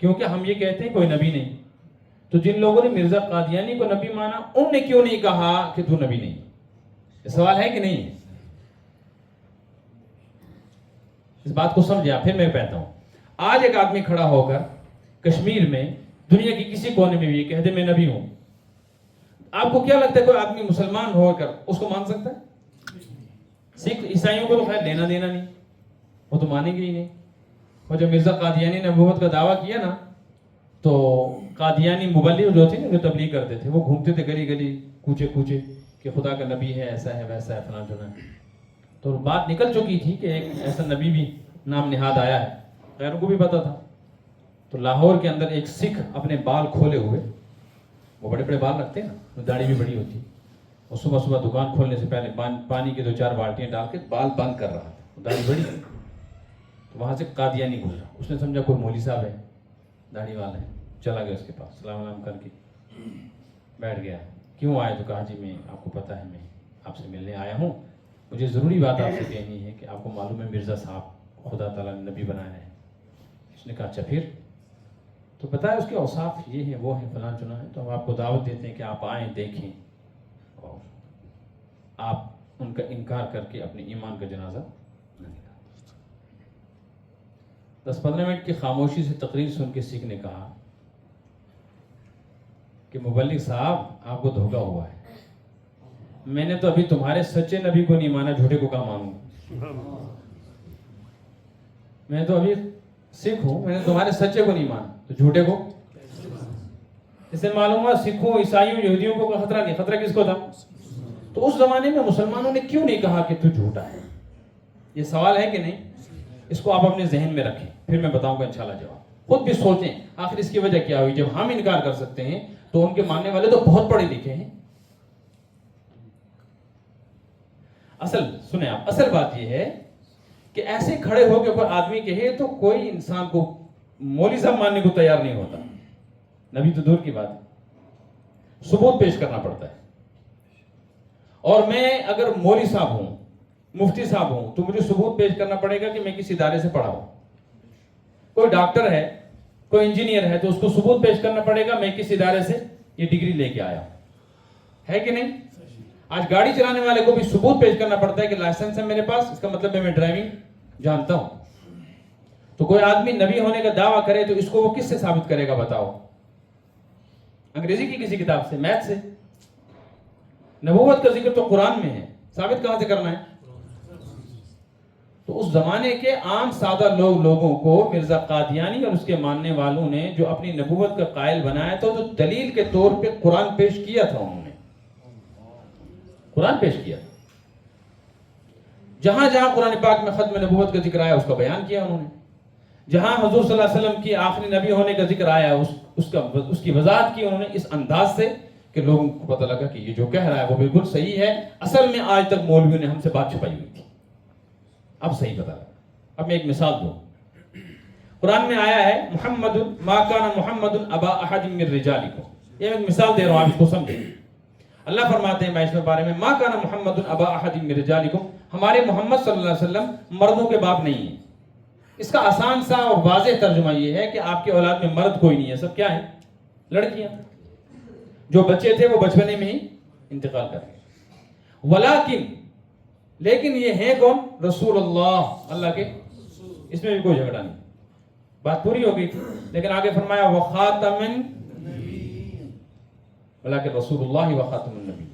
کیونکہ ہم یہ کہتے ہیں کوئی نبی نہیں۔ تو جن لوگوں نے مرزا قادیانی کو نبی مانا، ان نے کیوں نہیں کہا کہ تو نبی نہیں؟ یہ سوال ہے کہ نہیں ہے؟ اس بات کو سمجھا۔ پھر میں کہتا ہوں، آج ایک آدمی کھڑا ہو کر کشمیر میں، دنیا کی کسی کونے میں بھی یہ کہہ دے میں نبی ہوں، آپ کو کیا لگتا ہے کوئی آدمی مسلمان ہو کر اس کو مان سکتا ہے؟ سکھ عیسائیوں کو تو خیر لینا دینا نہیں، وہ تو مانیں گے ہی نہیں۔ اور جب مرزا قادیانی نے نبوت کا دعویٰ کیا نا، تو قادیانی مبلغ جو تھے نا، جو تبلیغ کرتے تھے، وہ گھومتے تھے گلی گلی، کوچے کوچے، کہ خدا کا نبی ہے، ایسا ہے ویسا ہے فلاں جنا ہے۔ تو بات نکل چکی تھی کہ ایک ایسا نبی بھی نام نہاد آیا ہے، غیروں کو بھی پتا تھا۔ تو لاہور کے اندر ایک سکھ اپنے بال کھولے ہوئے، وہ بڑے بڑے بال رکھتے ہیں نا، داڑھی بھی بڑی ہوتی، اور صبح صبح دکان کھولنے سے پہلے پانی کی 2-4 بالٹیاں ڈال کے بال بند کر رہا تھا، داڑھی بڑی۔ تو وہاں سے قادیانی گزرا، اس نے سمجھا کوئی مولوی صاحب ہے، داڑھی والا ہے، چلا گیا اس کے پاس، سلام علیکم کر کے بیٹھ گیا۔ کیوں آئے؟ تو کہا جی میں آپ کو پتہ ہے میں آپ سے ملنے آیا ہوں، مجھے ضروری بات آپ سے کہنی ہے کہ آپ کو معلوم ہے مرزا صاحب خدا تعالیٰ نے نبی بنایا ہے۔ اس نے کہا اچھا پھر؟ تو بتایا اس کے اوصاف یہ ہیں وہ ہیں فلاں چنا ہے، تو ہم آپ کو دعوت دیتے ہیں کہ آپ آئیں دیکھیں اور آپ ان کا انکار کر کے اپنے ایمان کا جنازہ نہ نکالیں۔ 10-15 منٹ کی خاموشی سے تقریر سن کے سکھ نے کہا کہ مبلغ صاحب آپ کو دھوکہ ہوا ہے، میں نے تو ابھی تمہارے سچے نبی کو نہیں مانا، جھوٹے کو کہاں مانوں؟ میں تو ابھی سکھ ہوں، میں نے تمہارے سچے کو نہیں مانا تو جھوٹے کو؟ اس سے معلوم ہوا سکھوں، عیسائیوں، یہودیوں کو کوئی خطرہ نہیں، خطرہ کس کو تھا؟ تو اس زمانے میں مسلمانوں نے کیوں نہیں کہا کہ تو جھوٹا ہے؟ یہ سوال ہے کہ نہیں؟ اس کو آپ اپنے ذہن میں رکھیں، پھر میں بتاؤں گا انشاءاللہ جواب۔ خود بھی سوچیں آخر اس کی وجہ کیا ہوئی؟ جب ہم انکار کر سکتے ہیں تو ان کے ماننے والے تو بہت پڑھے لکھے ہیں۔ سنیں آپ، اصل بات یہ ہے کہ ایسے کھڑے ہو کے کوئی آدمی کہے تو کوئی انسان کو مولوی صاحب ماننے کو تیار نہیں ہوتا، نبی تو دور کی بات ہے، ثبوت پیش کرنا پڑتا ہے۔ اور میں اگر مولوی صاحب ہوں، مفتی صاحب ہوں، تو مجھے ثبوت پیش کرنا پڑے گا کہ میں کس ادارے سے پڑھا ہوں۔ کوئی ڈاکٹر ہے، کوئی انجینئر ہے، تو اس کو ثبوت پیش کرنا پڑے گا میں کس ادارے سے یہ ڈگری لے کے آیا ہوں، ہے کہ نہیں؟ آج گاڑی چلانے والے کو بھی ثبوت پیش کرنا پڑتا ہے کہ لائسنس ہے میرے پاس، اس کا مطلب ہے میں ڈرائیونگ جانتا ہوں۔ تو کوئی آدمی نبی ہونے کا دعویٰ کرے تو اس کو وہ کس سے ثابت کرے گا بتاؤ؟ انگریزی کی کسی کتاب سے، میتھ سے؟ نبوت کا ذکر تو قرآن میں ہے، ثابت کہاں سے کرنا ہے؟ تو اس زمانے کے عام سادہ لوگوں کو مرزا قادیانی اور اس کے ماننے والوں نے جو اپنی نبوت کا قائل بنایا تھا، تو دلیل کے طور پہ قرآن پیش کیا تھا، انہوں نے قرآن پیش کیا، جہاں جہاں قرآن پاک میں ختم نبوت کا ذکر آیا اس کا بیان کیا انہوں نے، جہاں حضور صلی اللہ علیہ وسلم کی آخری نبی ہونے کا ذکر آیا اس کی وضاحت کی انہوں نے اس انداز سے کہ لوگوں کو پتہ لگا کہ یہ جو کہہ رہا ہے وہ بالکل صحیح ہے۔ اصل میں آج تک مولویوں نے ہم سے بات چھپائی ہوئی تھی، اب صحیح پتہ لگا۔ اب میں ایک مثال دوں، قرآن میں آیا ہے محمد ما کان محمد ابا احد من رجالکم، یہ میں مثال دے رہا ہوں، آپ اس کو سمجھیں۔ اللہ فرماتے ہیں 22ویں پارے میں ما کان محمد ابا احد من رجالکم، ہمارے محمد صلی اللہ علیہ وسلم مردوں کے باپ نہیں ہیں۔ اس کا آسان سا اور واضح ترجمہ یہ ہے کہ آپ کے اولاد میں مرد کوئی نہیں ہے، سب کیا ہیں؟ لڑکیاں۔ جو بچے تھے وہ بچپنے میں ہی انتقال کر گئے۔ ولیکن لیکن یہ ہیں کون؟ رسول اللہ، اللہ کے، اس میں بھی کوئی جھگڑا نہیں، بات پوری ہو گئی تھی. لیکن آگے فرمایا وخاتم ولیکن رسول اللہ وخاتم النبی،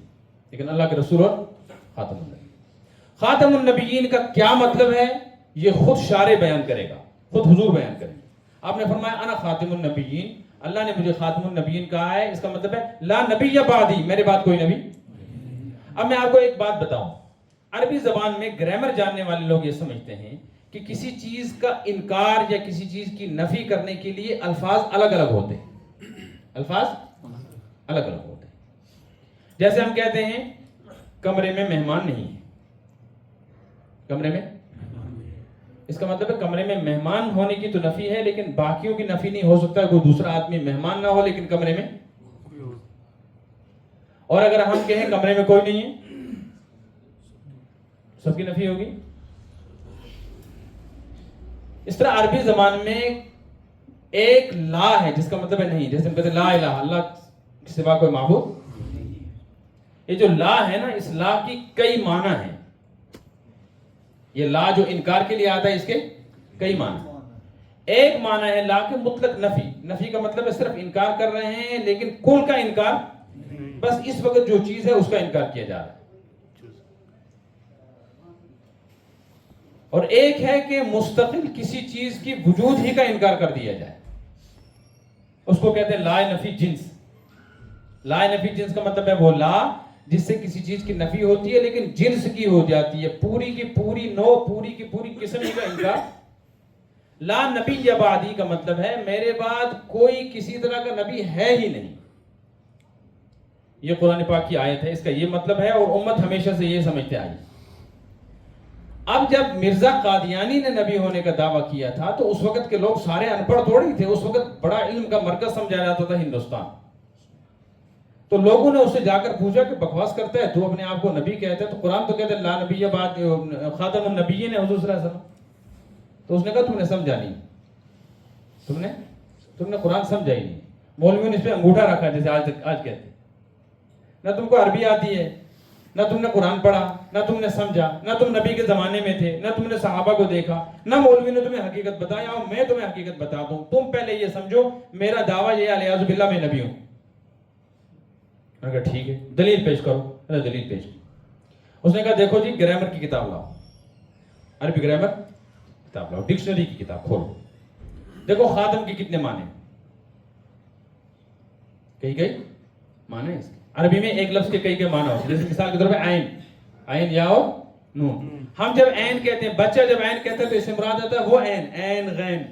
لیکن اللہ کے رسول اور خاتم النبی. خاتم النبیین کا کیا مطلب ہے یہ خود شارع بیان کرے گا، خود حضور بیان کرے گا. آپ نے فرمایا انا خاتم النبیین، اللہ نے مجھے خاتم النبیین کہا ہے، اس کا مطلب ہے لا نبی بعدی، میرے بعد کوئی نبی. اب میں آپ کو ایک بات بتاؤں، عربی زبان میں گرامر جاننے والے لوگ یہ سمجھتے ہیں کہ کسی چیز کا انکار یا کسی چیز کی نفی کرنے کے لیے الفاظ الگ الگ ہوتے ہیں، الفاظ الگ الگ ہوتے ہیں. جیسے ہم کہتے ہیں کمرے میں مہمان نہیں ہے، کمرے میں، اس کا مطلب ہے کمرے میں مہمان ہونے کی تو نفی ہے لیکن باقیوں کی نفی نہیں ہو سکتا. کوئی دوسرا آدمی مہمان نہ ہو لیکن کمرے میں. اور اگر ہم کہیں کمرے میں کوئی نہیں ہے، سب کی نفی ہوگی. اس طرح عربی زبان میں ایک لا ہے جس کا مطلب ہے نہیں، جیسے ہم کہتے ہیں لا الہ، اللہ کے سوا کوئی معبود. یہ جو لا ہے نا، اس لا کی کئی معنی ہیں. یہ لا جو انکار کے لیے آتا ہے اس کے کئی معنی. ایک معنی ہے لا کے مطلق نفی، نفی کا مطلب ہے صرف انکار کر رہے ہیں لیکن کل کا انکار، بس اس وقت جو چیز ہے اس کا انکار کیا جا رہا ہے. اور ایک ہے کہ مستقل کسی چیز کی وجود ہی کا انکار کر دیا جائے، اس کو کہتے ہیں لا نفی جنس. لا نفی جنس کا مطلب ہے وہ لا جس سے کسی چیز کی نفی ہوتی ہے لیکن جنس کی ہو جاتی ہے، پوری کی پوری نو، پوری کی پوری قسم ہی کا انکار. لا نبی بعدی کا مطلب ہے میرے بعد کوئی کسی طرح کا نبی ہے ہی نہیں. یہ قرآن پاک کی آیت ہے، اس کا یہ مطلب ہے، اور امت ہمیشہ سے یہ سمجھتے آئی. اب جب مرزا قادیانی نے نبی ہونے کا دعویٰ کیا تھا تو اس وقت کے لوگ سارے ان پڑھ تھوڑی تھے، اس وقت بڑا علم کا مرکز سمجھا جاتا تھا ہندوستان. تو لوگوں نے اس سے جا کر پوچھا کہ بکواس کرتا ہے تو اپنے آپ کو نبی کہتا ہے، تو قرآن تو کہتے ہیں لا نبی بعد، خاتم النبیین ہے حضور صلی اللہ علیہ وسلم. تو اس نے کہا تم نے سمجھا نہیں، تم نے قرآن سمجھا ہی نہیں. مولویوں نے اس پہ انگوٹھا رکھا جیسے آج کہتے ہیں. نہ تم کو عربی آتی ہے، نہ تم نے قرآن پڑھا، نہ تم نے سمجھا، نہ تم نبی کے زمانے میں تھے، نہ تم نے صحابہ کو دیکھا، نہ مولوی نے تمہیں حقیقت بتایا. اور میں تمہیں حقیقت بتاتا ہوں، تم پہلے یہ سمجھو میرا دعویٰ یہ علیہ باللہ میں نبی ہوں. کہا ٹھیک ہے دلیل پیش کرو. دلیل پیش کی. اس نے کہا دیکھو جی گرامر کی کتاب لاؤ، عربی گرامر کتاب لاؤ، ڈکشنری کی کتاب کھولو، دیکھو خاتم کی کتنے معنی، کئی معنی ہے اس کے. عربی میں ایک لفظ کے کئی معنی ہوتے ہیں. جیسے مثال کے طور پہ عین، عین یا اور نون. ہم جب عین کہتے ہیں، بچہ جب عین کہتا ہے تو اس سے مراد ہوتا ہے وہ عین، عین غین.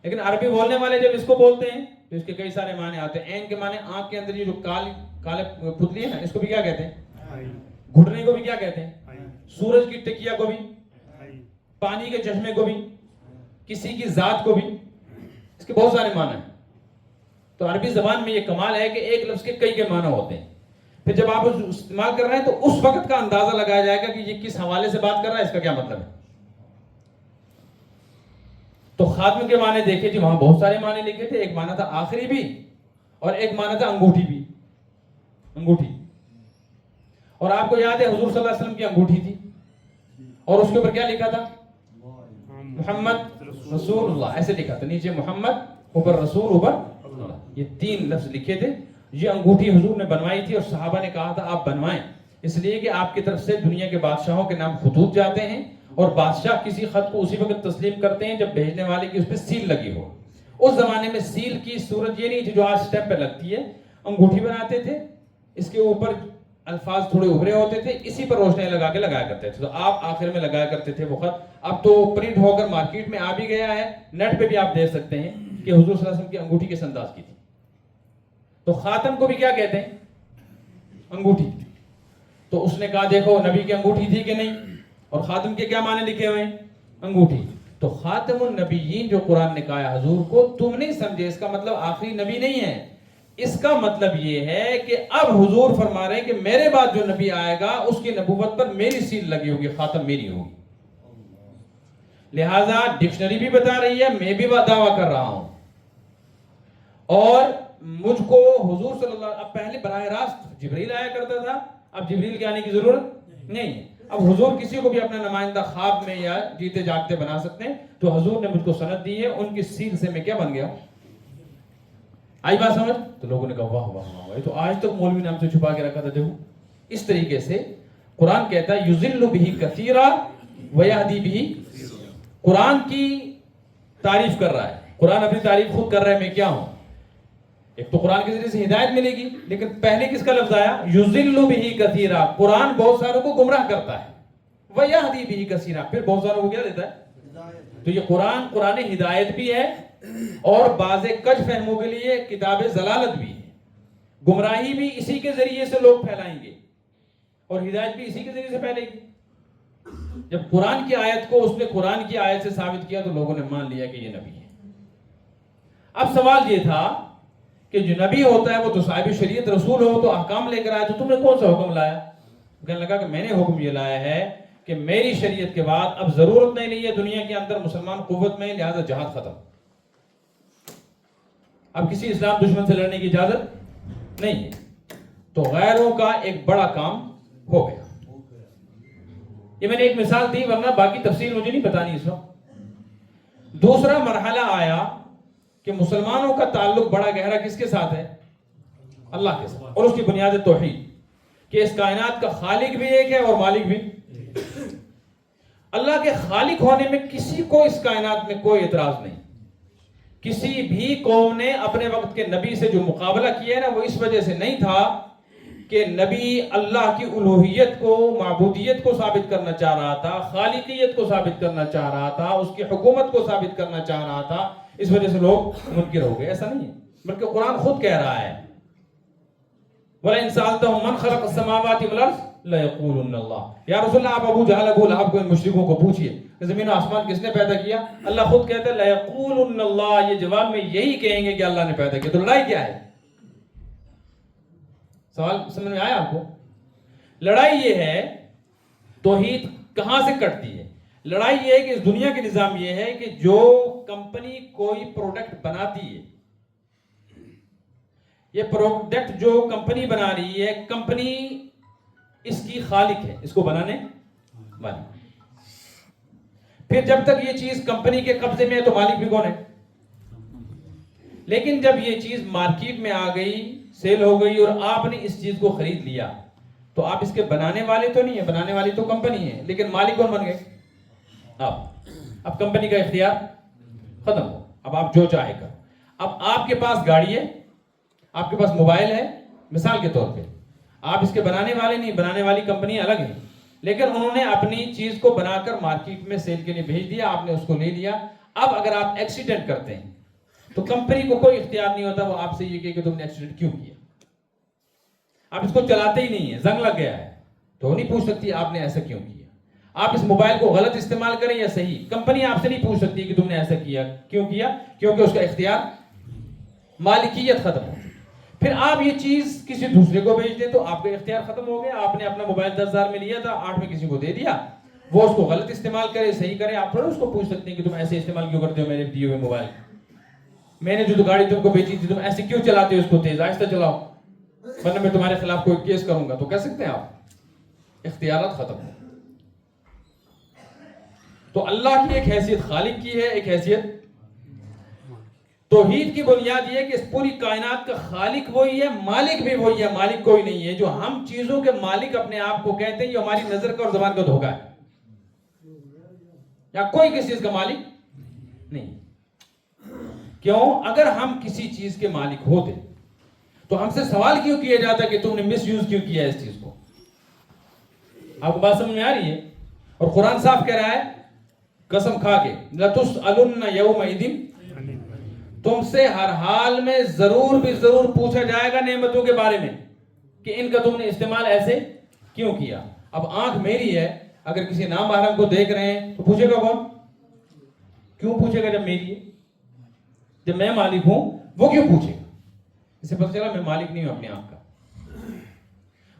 لیکن عربی بولنے والے جب اس کو بولتے ہیں تو اس کے کئی سارے معنی آتے ہیں. عین کے معنی آنکھ کے اندر یہ جو کالے پتلی ہے نا، اس کو بھی کیا کہتے ہیں؟ گھٹنے کو بھی کیا کہتے ہیں؟ سورج کی ٹکیا کو بھی، پانی کے چشمے کو بھی، کسی کی ذات کو بھی. اس کے بہت سارے معنی ہیں. تو عربی زبان میں یہ کمال ہے کہ ایک لفظ کے کئی معنی ہوتے ہیں. پھر جب آپ اس استعمال کر رہے ہیں تو اس وقت کا اندازہ لگایا جائے گا کہ یہ کس حوالے سے بات کر رہا ہے، اس کا کیا مطلب ہے. تو خاتم کے معنی دیکھیں جی، وہاں بہت سارے معنی لکھے تھے. ایک معنی تھا آخری بھی، اور ایک معنی تھا انگوٹھی بھی، انگوٹھی. اور آپ کو یاد ہے حضور صلی اللہ علیہ وسلم کی انگوٹھی تھی اور اس کے اوپر کیا لکھا تھا؟ محمد رسول اللہ، ایسے لکھا تھا. نیچے محمد، اوپر رسول، اوپر اللہ. یہ 3 لفظ لکھے تھے. یہ انگوٹھی حضور نے بنوائی تھی اور صحابہ نے کہا تھا آپ بنوائیں، اس لیے کہ آپ کی طرف سے دنیا کے بادشاہوں کے نام خطوط جاتے ہیں اور بادشاہ کسی خط کو اسی وقت تسلیم کرتے ہیں جب بھیجنے والے کی اس پہ سیل لگی ہو. اس زمانے میں سیل کی صورت یہ نہیں تھی جو آج سٹیمپ پہ لگتی ہے. انگوٹھی بناتے تھے، اس کے اوپر الفاظ تھوڑے ابھرے ہوتے تھے، اسی پر روشنی لگا کے لگایا کرتے تھے. تو آپ آخر میں لگایا کرتے تھے وہ خط. اب تو پرنٹ ہو کر مارکیٹ میں آ بھی گیا ہے، نیٹ پہ بھی آپ دیکھ سکتے ہیں کہ حضور صلی اللہ علیہ وسلم کی انگوٹھی کس انداز کی تھی. تو خاتم کو بھی کیا کہتے ہیں؟ انگوٹھی. تو اس نے کہا دیکھو نبی کی انگوٹھی تھی کہ نہیں، اور خاتم کے کیا معنی لکھے ہوئے ہیں؟ انگوٹھی. تو خاتم النبیین جو قرآن نے کہا حضور کو، تم نہیں سمجھے اس کا مطلب آخری نبی نہیں ہے. اس کا مطلب یہ ہے کہ اب حضور فرما رہے ہیں کہ میرے بعد جو نبی آئے گا اس کی نبوت پر میری سیل لگی ہوگی، خاتم میری ہوگی. لہذا ڈکشنری بھی بتا رہی ہے، میں بھی دعویٰ کر رہا ہوں. اور مجھ کو حضور صلی اللہ علیہ وسلم، اب پہلے براہ راست جبرائیل آیا کرتا تھا، اب جبریل کے آنے کی ضرورت نہیں ہے. اب حضور کسی کو بھی اپنا نمائندہ خواب میں یا جیتے جاگتے بنا سکتے ہیں. تو حضور نے مجھ کو سند دی ہے, ان کی سیکھ سے میں کیا بن گیا. آئی بات سمجھ؟ تو لوگوں نے کہا واہ واہ واہ, یہ تو آج تک مولوی نے ہم سے چھپا کے رکھا تھا. دیکھو اس طریقے سے قرآن کہتا ہے یذل بہ کثیرا ویہدی بہ. قرآن کی تعریف کر رہا ہے, قرآن اپنی تعریف خود کر رہا ہے, میں کیا ہوں. ایک تو قرآن کے ذریعے سے ہدایت ملے گی, لیکن پہلے کس کا لفظ آیا, یذل بہ کثیرا, قرآن بہت ساروں کو گمراہ کرتا ہے, ویہدی بہ کثیرا, پھر بہت ساروں کو کیا دیتا ہے. تو یہ قرآن ہدایت بھی ہے اور بعض کج فہموں کے لیے کتاب ضلالت بھی ہے. گمراہی بھی اسی کے ذریعے سے لوگ پھیلائیں گے اور ہدایت بھی اسی کے ذریعے سے پھیلے گی. جب قرآن کی آیت کو اس نے قرآن کی آیت سے ثابت کیا تو لوگوں نے مان لیا کہ یہ نبی ہے. اب سوال یہ تھا کہ جو نبی ہوتا ہے وہ تو صاحب شریعت رسول ہو, تو احکام لے کر آیا, تو تم نے کون سا حکم لایا؟ کہنے لگا کہ میں نے حکم یہ لایا ہے کہ میری شریعت کے بعد اب ضرورت نہیں ہے دنیا کے اندر مسلمان قوت میں, لہذا جہاد ختم. اب کسی اسلام دشمن سے لڑنے کی اجازت نہیں ہے. تو غیروں کا ایک بڑا کام ہو گیا. یہ میں نے ایک مثال دی, ورنہ باقی تفصیل مجھے نہیں بتانی اس وقت. دوسرا مرحلہ آیا کہ مسلمانوں کا تعلق بڑا گہرا کس کے ساتھ ہے؟ اللہ کے ساتھ, اور اس کی بنیاد توحید, کہ اس کائنات کا خالق بھی ایک ہے اور مالک بھی. اللہ کے خالق ہونے میں کسی کو اس کائنات میں کوئی اعتراض نہیں. کسی بھی قوم نے اپنے وقت کے نبی سے جو مقابلہ کیا ہے نا, وہ اس وجہ سے نہیں تھا کہ نبی اللہ کی الوہیت کو, معبودیت کو ثابت کرنا چاہ رہا تھا, خالقیت کو ثابت کرنا چاہ رہا تھا, اس کی حکومت کو ثابت کرنا چاہ رہا تھا, اس وجہ سے لوگ منکر ہو گئے. ایسا نہیں ہے, بلکہ قرآن خود کہہ رہا ہے وَلَئِن سَأَلْتَهُم مَّن خَلَقَ السَّمَاوَاتِ وَالْأَرْضَ لَيَقُولُنَّ اللَّهُ. یا رسول اللہ, آپ ابو جہل ابو لہب کو, ان مشرکوں کو پوچھئے کہ زمین و آسمان کس نے پیدا کیا؟ اللہ خود کہتا ہے لَيَقُولُنَّ اللَّهُ. یہ جواب میں یہی کہیں گے کہ اللہ نے پیدا کیا. تو لڑائی کیا ہے؟ سوال سمجھ میں آیا آپ کو؟ لڑائی یہ ہے, توحید کہاں سے کٹتی ہے. لڑائی یہ ہے کہ اس دنیا کے نظام یہ ہے کہ جو کمپنی کوئی پروڈکٹ بناتی ہے, یہ پروڈکٹ جو کمپنی بنا رہی ہے, کمپنی اس کی خالق ہے, اس کو بنانے والی. پھر جب تک یہ چیز کمپنی کے قبضے میں ہے تو مالک بھی کون ہے؟ لیکن جب یہ چیز مارکیٹ میں آ گئی, سیل ہو گئی, اور آپ نے اس چیز کو خرید لیا, تو آپ اس کے بنانے والے تو نہیں ہیں, بنانے والی تو کمپنی ہے, لیکن مالک کون بن گئے؟ اب کمپنی کا اختیار ختم ہو, اب آپ جو چاہے کر. اب آپ کے پاس گاڑی ہے, آپ کے پاس موبائل ہے, مثال کے طور پہ, آپ اس کے بنانے والے نہیں, بنانے والی کمپنی الگ ہے, لیکن انہوں نے اپنی چیز کو بنا کر مارکیٹ میں سیل کے لیے بھیج دیا, آپ نے اس کو لے لیا. اب اگر آپ ایکسیڈنٹ کرتے ہیں تو کمپنی کو کوئی اختیار نہیں ہوتا, وہ آپ سے یہ کہے کہ تم نے ایکسیڈنٹ کیوں کیا. آپ اس کو چلاتے ہی نہیں ہیں, زنگ لگ گیا ہے, تو نہیں پوچھ سکتی آپ نے ایسا کیوں کیا. آپ اس موبائل کو غلط استعمال کریں یا صحیح, کمپنی آپ سے نہیں پوچھ سکتی کہ تم نے ایسا کیا کیوں کیا, کیونکہ اس کا اختیار, مالکیت ختم ہو. پھر آپ یہ چیز کسی دوسرے کو بھیج دیں تو آپ کا اختیار ختم ہو گیا. آپ نے اپنا موبائل 10,000 میں لیا تھا, 8 میں کسی کو دے دیا, وہ اس کو غلط استعمال کرے صحیح کرے, آپ تھوڑا اس کو پوچھ سکتے ہیں کہ تم ایسے استعمال کیوں کرتے ہو میرے دیے ہوئے موبائل, میں نے جو گاڑی تم کو بیچی تھی تم ایسے کیوں چلاتے ہو, اس کو تیز آہستہ چلاؤ ورنہ میں تمہارے خلاف کوئی کیس کروں گا. تو کہہ سکتے ہیں آپ, اختیارات ختم ہو. تو اللہ کی ایک حیثیت خالق کی ہے, ایک حیثیت توحید کی بنیاد یہ ہے کہ اس پوری کائنات کا خالق وہی ہے, مالک بھی وہی ہے, مالک کوئی نہیں ہے. جو ہم چیزوں کے مالک اپنے آپ کو کہتے ہیں, یہ ہماری نظر کا اور زبان کا دھوکہ ہے. یا کوئی کسی چیز کا مالک نہیں. کیوں؟ اگر ہم کسی چیز کے مالک ہوتے تو ہم سے سوال کیوں کیا جاتا کہ تم نے مس یوز کیوں کیا اس چیز کو. آپ کو بات سمجھ میں آ رہی ہے؟ اور قرآن صاف کہہ رہا ہے قسم کھا کے, لَتُسْأَلُنَّ يَوْمَئِذٍ, تم سے ہر حال میں ضرور بھی ضرور پوچھا جائے گا نعمتوں کے بارے میں کہ ان کا تم نے استعمال ایسے کیوں کیا. اب آنکھ میری ہے, اگر کسی نامحرم کو دیکھ رہے ہیں تو پوچھے گا کون؟ کیوں پوچھے گا؟ جب میری ہے, جب میں مالک ہوں وہ کیوں پوچھے گا؟ اس سے پتہ چلا میں مالک نہیں ہوں اپنی آنکھ کا.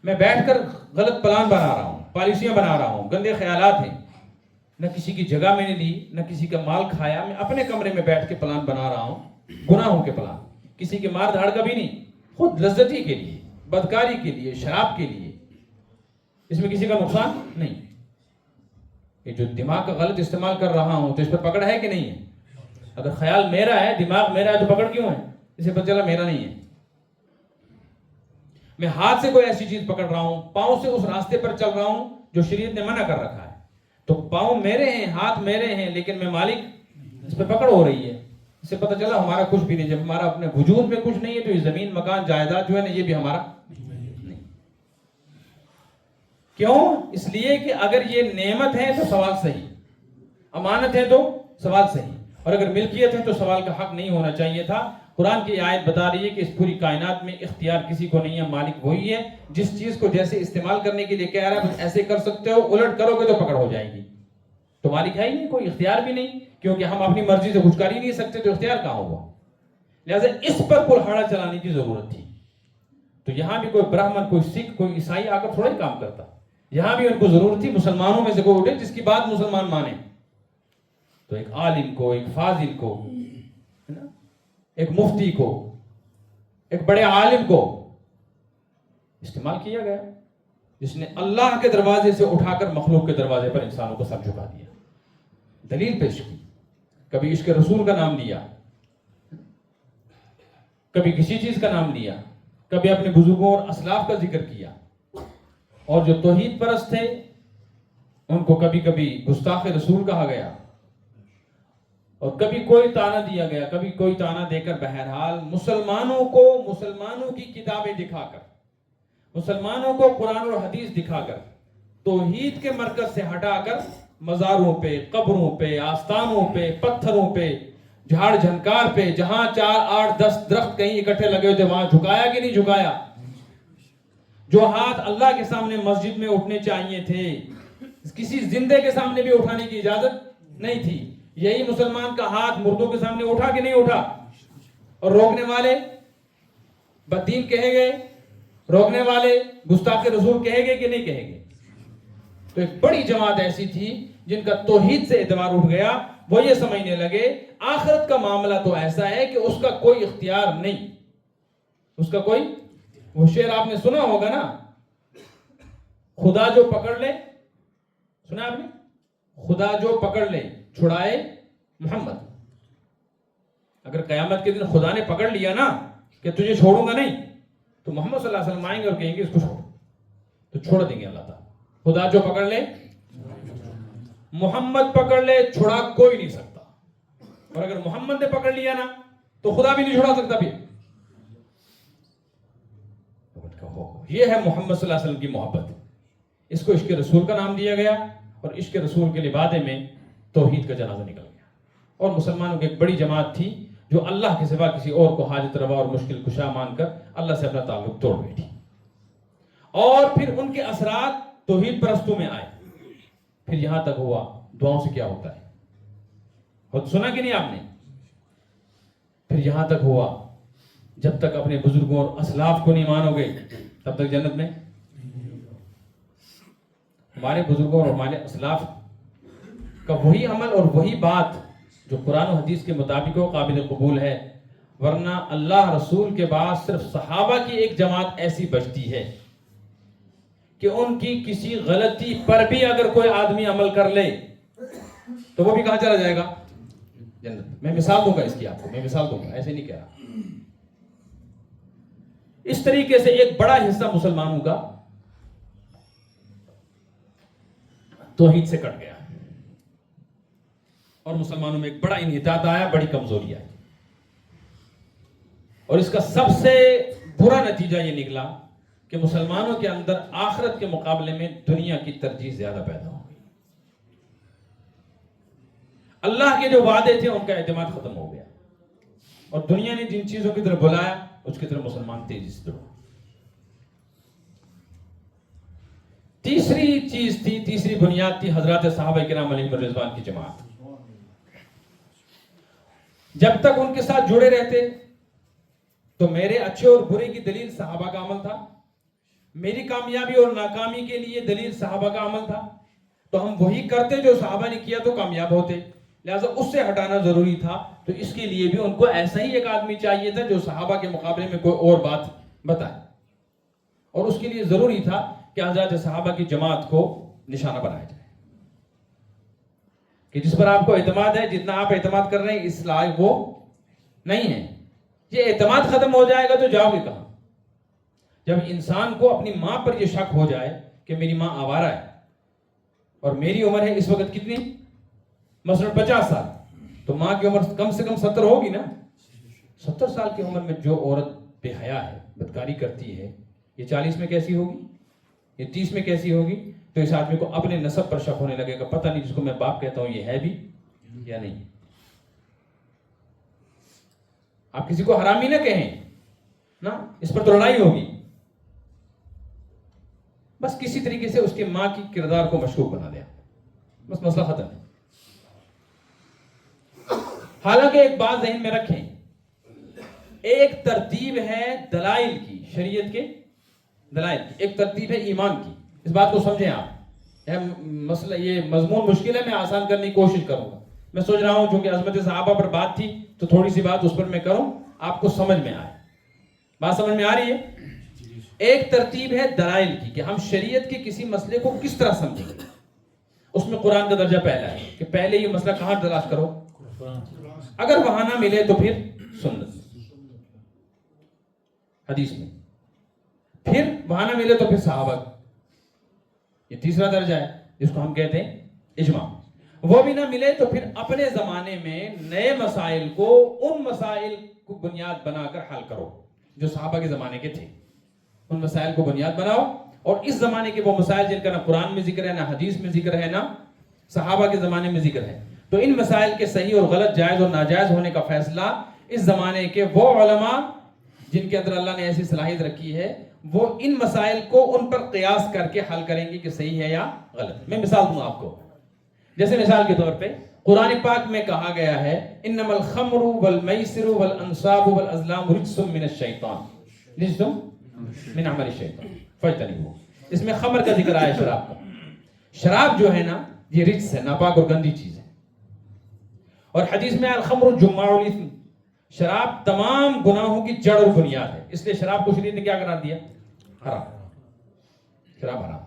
میں بیٹھ کر غلط پلان بنا رہا ہوں, پالیسیاں بنا رہا ہوں, گندے خیالات ہیں, نہ کسی کی جگہ میں نے لی, نہ کسی کا مال کھایا, میں اپنے کمرے میں بیٹھ کے پلان بنا رہا ہوں, گناہوں کے پلان, کسی کے مار دھاڑ کا بھی نہیں, خود لذتی کے لیے, بدکاری کے لیے, شراب کے لیے, اس میں کسی کا نقصان نہیں. یہ جو دماغ کا غلط استعمال کر رہا ہوں تو اس پہ پکڑ ہے کہ نہیں ہے؟ اگر خیال میرا ہے، دماغ میرا ہے، تو پکڑ کیوں ہے؟ اسے پتہ چلا میرا نہیں ہے. میں ہاتھ سے کوئی ایسی چیز پکڑ رہا ہوں، پاؤں سے اس راستے پر چل رہا ہوں جو شریعت نے منع کر رکھا ہے، تو پاؤں میرے ہیں، ہاتھ میرے ہیں، لیکن میں مالک، اس پہ پکڑ ہو رہی ہے. اس سے پتہ چلا ہمارا کچھ بھی نہیں. جب ہمارا اپنے وجود میں کچھ نہیں ہے تو یہ زمین، مکان، جائیداد جو ہے نا، یہ بھی ہمارا نہیں. کیوں؟ اس لیے کہ اگر یہ نعمت ہے تو سوال صحیح، امانت ہے تو سوال صحیح، اور اگر ملکیت ہے تو سوال کا حق نہیں ہونا چاہیے تھا. قرآن کی آیت بتا رہی ہے کہ اس پوری کائنات میں اختیار کسی کو نہیں ہے، مالک وہی ہے. جس چیز کو جیسے استعمال کرنے کے لیے کہہ رہا ہے ایسے کر سکتے ہو، الٹ کرو گے تو پکڑ ہو جائے گی. تو مالک ہے ہی نہیں، کوئی اختیار بھی نہیں، کیونکہ ہم اپنی مرضی سے کچھ کر ہی نہیں سکتے، تو اختیار کہاں ہوا؟ لہٰذا اس پر کلہاڑا چلانے کی ضرورت تھی. تو یہاں بھی کوئی برہمن، کوئی سکھ، کوئی عیسائی آ کر تھوڑا ہی کام کرتا. یہاں بھی ان کو ضرورت تھی مسلمانوں میں سے کوئی اٹھے جس کی بات مسلمان مانے. تو ایک عالم کو، ایک فاضل کو، ایک مفتی کو، ایک بڑے عالم کو استعمال کیا گیا، جس نے اللہ کے دروازے سے اٹھا کر مخلوق کے دروازے پر انسانوں کو سر جھکا دیا، دلیل پیش کی. کبھی عشق رسول کا نام لیا، کبھی کسی چیز کا نام لیا، کبھی اپنے بزرگوں اور اسلاف کا ذکر کیا. اور جو توحید پرست تھے ان کو کبھی کبھی گستاخ رسول کہا گیا، اور کبھی کوئی تانا دیا گیا، کبھی کوئی تانا دے کر بہرحال مسلمانوں کو مسلمانوں کی کتابیں دکھا کر، مسلمانوں کو قرآن اور حدیث دکھا کر، توحید کے مرکز سے ہٹا کر مزاروں پہ، قبروں پہ، آستانوں پہ، پتھروں پہ، جھاڑ جھنکار پہ، جہاں 4 8 10 درخت کہیں اکٹھے لگے ہوئے وہاں جھکایا کہ نہیں جھکایا؟ جو ہاتھ اللہ کے سامنے مسجد میں اٹھنے چاہیے تھے، کسی زندے کے سامنے بھی اٹھانے کی اجازت نہیں تھی. یہی مسلمان کا ہاتھ مردوں کے سامنے اٹھا کہ نہیں اٹھا؟ اور روکنے والے بدین کہے گئے، روکنے والے گستاخ رسول کہے گئے کہ نہیں کہے گئے؟ تو ایک بڑی جماعت ایسی تھی جن کا توحید سے اعتبار اٹھ گیا. وہ یہ سمجھنے لگے آخرت کا معاملہ تو ایسا ہے کہ اس کا کوئی اختیار نہیں، اس کا کوئی، وہ شعر آپ نے سنا ہوگا نا، خدا جو پکڑ لے، سنا آپ نے؟ خدا جو پکڑ لے چھڑائے محمد. اگر قیامت کے دن خدا نے پکڑ لیا نا کہ تجھے چھوڑوں گا نہیں، تو محمد صلی اللہ علیہ وسلم آئیں گے اور کہیں گے اس کو چھوڑ، تو چھوڑ دیں گے اللہ تعالیٰ. خدا جو پکڑ لے، محمد پکڑ لے، چھڑا کوئی نہیں سکتا. اور اگر محمد نے پکڑ لیا نا تو خدا بھی نہیں چھڑا سکتا. بھی یہ ہے محمد صلی اللہ علیہ وسلم کی محبت. اس کو عشق رسول کا نام دیا گیا، اور عشق رسول کے لبادے میں توحید کا جنازہ نکل گیا. اور مسلمانوں کی ایک بڑی جماعت تھی جو اللہ کے سوا کسی اور کو حاجت روا اور مشکل کشا مان کر اللہ سے اپنا تعلق توڑ بیٹھی. اور پھر ان کے اثرات توحید پرستوں میں آئے. پھر یہاں تک ہوا دعاؤں سے کیا ہوتا ہے، خود سنا کہ نہیں آپ نے؟ پھر یہاں تک ہوا جب تک اپنے بزرگوں اور اسلاف کو نہیں مانو گے تب تک جنت میں. ہمارے بزرگوں اور ہمارے اسلاف کا وہی عمل اور وہی بات جو قرآن و حدیث کے مطابق ہو قابل قبول ہے. ورنہ اللہ رسول کے بعد صرف صحابہ کی ایک جماعت ایسی بچتی ہے کہ ان کی کسی غلطی پر بھی اگر کوئی آدمی عمل کر لے تو وہ بھی کہاں چلا جائے گا؟ جنت. میں مثال دوں گا اس کی، آپ کو میں مثال دوں گا، ایسے نہیں کہہ رہا. اس طریقے سے ایک بڑا حصہ مسلمانوں کا توحید سے کٹ گیا، اور مسلمانوں میں ایک بڑا انحطاط آیا، بڑی کمزوری آئی. اور اس کا سب سے برا نتیجہ یہ نکلا کہ مسلمانوں کے اندر آخرت کے مقابلے میں دنیا کی ترجیح زیادہ پیدا ہو گئی. اللہ کے جو وعدے تھے ان کا اعتماد ختم ہو گیا، اور دنیا نے جن چیزوں کی طرف بلایا اس کی طرف مسلمان تیزی سے دوڑا. تیسری چیز تھی، تیسری بنیاد تھی حضرات صحابہ کرام علیہم الرضوان کی جماعت. جب تک ان کے ساتھ جڑے رہتے تو میرے اچھے اور برے کی دلیل صحابہ کا عمل تھا، میری کامیابی اور ناکامی کے لیے دلیل صحابہ کا عمل تھا. تو ہم وہی کرتے جو صحابہ نے کیا تو کامیاب ہوتے. لہٰذا اس سے ہٹانا ضروری تھا. تو اس کے لیے بھی ان کو ایسا ہی ایک آدمی چاہیے تھا جو صحابہ کے مقابلے میں کوئی اور بات بتائے. اور اس کے لیے ضروری تھا کہ حضرات صحابہ کی جماعت کو نشانہ بنایا جائے، کہ جس پر آپ کو اعتماد ہے، جتنا آپ اعتماد کر رہے ہیں اس لائق وہ نہیں ہے. یہ اعتماد ختم ہو جائے گا تو جاؤ گے کہاں؟ جب انسان کو اپنی ماں پر یہ شک ہو جائے کہ میری ماں آوارہ ہے اور میری عمر ہے اس وقت کتنی، مثلا 50 سال، تو ماں کی عمر کم سے کم 70 ہوگی نا. 70 سال کی عمر میں جو عورت بے حیا ہے، بدکاری کرتی ہے، یہ 40 میں کیسی ہوگی، یہ 30 میں کیسی ہوگی؟ تو اس آدمی کو اپنے نسب پر شک ہونے لگے گا، پتہ نہیں جس کو میں باپ کہتا ہوں یہ ہے بھی یا نہیں. آپ کسی کو حرامی نہ کہیں نا، اس پر تو لڑائی ہوگی. بس کسی طریقے سے اس کے ماں کی کردار کو مشکوک بنا دیا، بس مسئلہ ختم ہے. حالانکہ ایک بات ذہن میں رکھیں، ایک ترتیب ہے دلائل کی، شریعت کے دلائل کی، ایک ترتیب ہے ایمان کی. اس بات کو سمجھیں آپ. مسئلہ یہ مضمون مشکل ہے، میں آسان کرنے کی کوشش کروں گا. میں سوچ رہا ہوں چونکہ عظمت صحابہ پر بات تھی تو تھوڑی سی بات اس پر میں کروں، آپ کو سمجھ میں آئے. بات سمجھ میں آ رہی ہے؟ ایک ترتیب ہے دلائل کی کہ ہم شریعت کے کسی مسئلے کو کس طرح سمجھیں گے. اس میں قرآن کا درجہ پہلا ہے کہ پہلے یہ مسئلہ کہاں تلاش کرو، اگر وہاں نہ ملے تو پھر سنت حدیث میں، پھر وہاں نہ ملے تو پھر صحابہ. یہ تیسرا درجہ ہے جس کو ہم کہتے ہیں اجماع. وہ بھی نہ ملے تو پھر اپنے زمانے میں نئے مسائل کو ان مسائل کو بنیاد بنا کر حل کرو جو صحابہ کے زمانے کے تھے. ان مسائل کو بنیاد بناؤ، اور اس زمانے کے وہ مسائل جن کا نہ قرآن میں ذکر ہے، نہ حدیث میں ذکر ہے، نہ صحابہ کے زمانے میں ذکر ہے، تو ان مسائل کے صحیح اور غلط، جائز اور ناجائز ہونے کا فیصلہ اس زمانے کے وہ علماء جن کے اندر اللہ نے ایسی صلاحیت رکھی ہے، وہ ان مسائل کو ان پر قیاس کر کے حل کریں گے کہ صحیح ہے یا غلط. میں مثال دوں آپ کو. جیسے مثال کے طور پہ قرآن پاک میں کہا گیا ہے انما الخمر والمیسر والانصاب والازلام رجس من الشیطان، رجس من عمل الشیطان فاجتنبوہ. اس میں خمر کا ذکر آیا، شراب کا. شراب جو ہے نا یہ رجس ہے، ناپاک اور گندی چیز ہے. اور حدیث میں الخمر جماع الاثم، شراب تمام گناہوں کی جڑ اور بنیاد ہے. اس لیے شراب کو شریعت نے کیا قرار دیا؟ حرام. شراب حرام.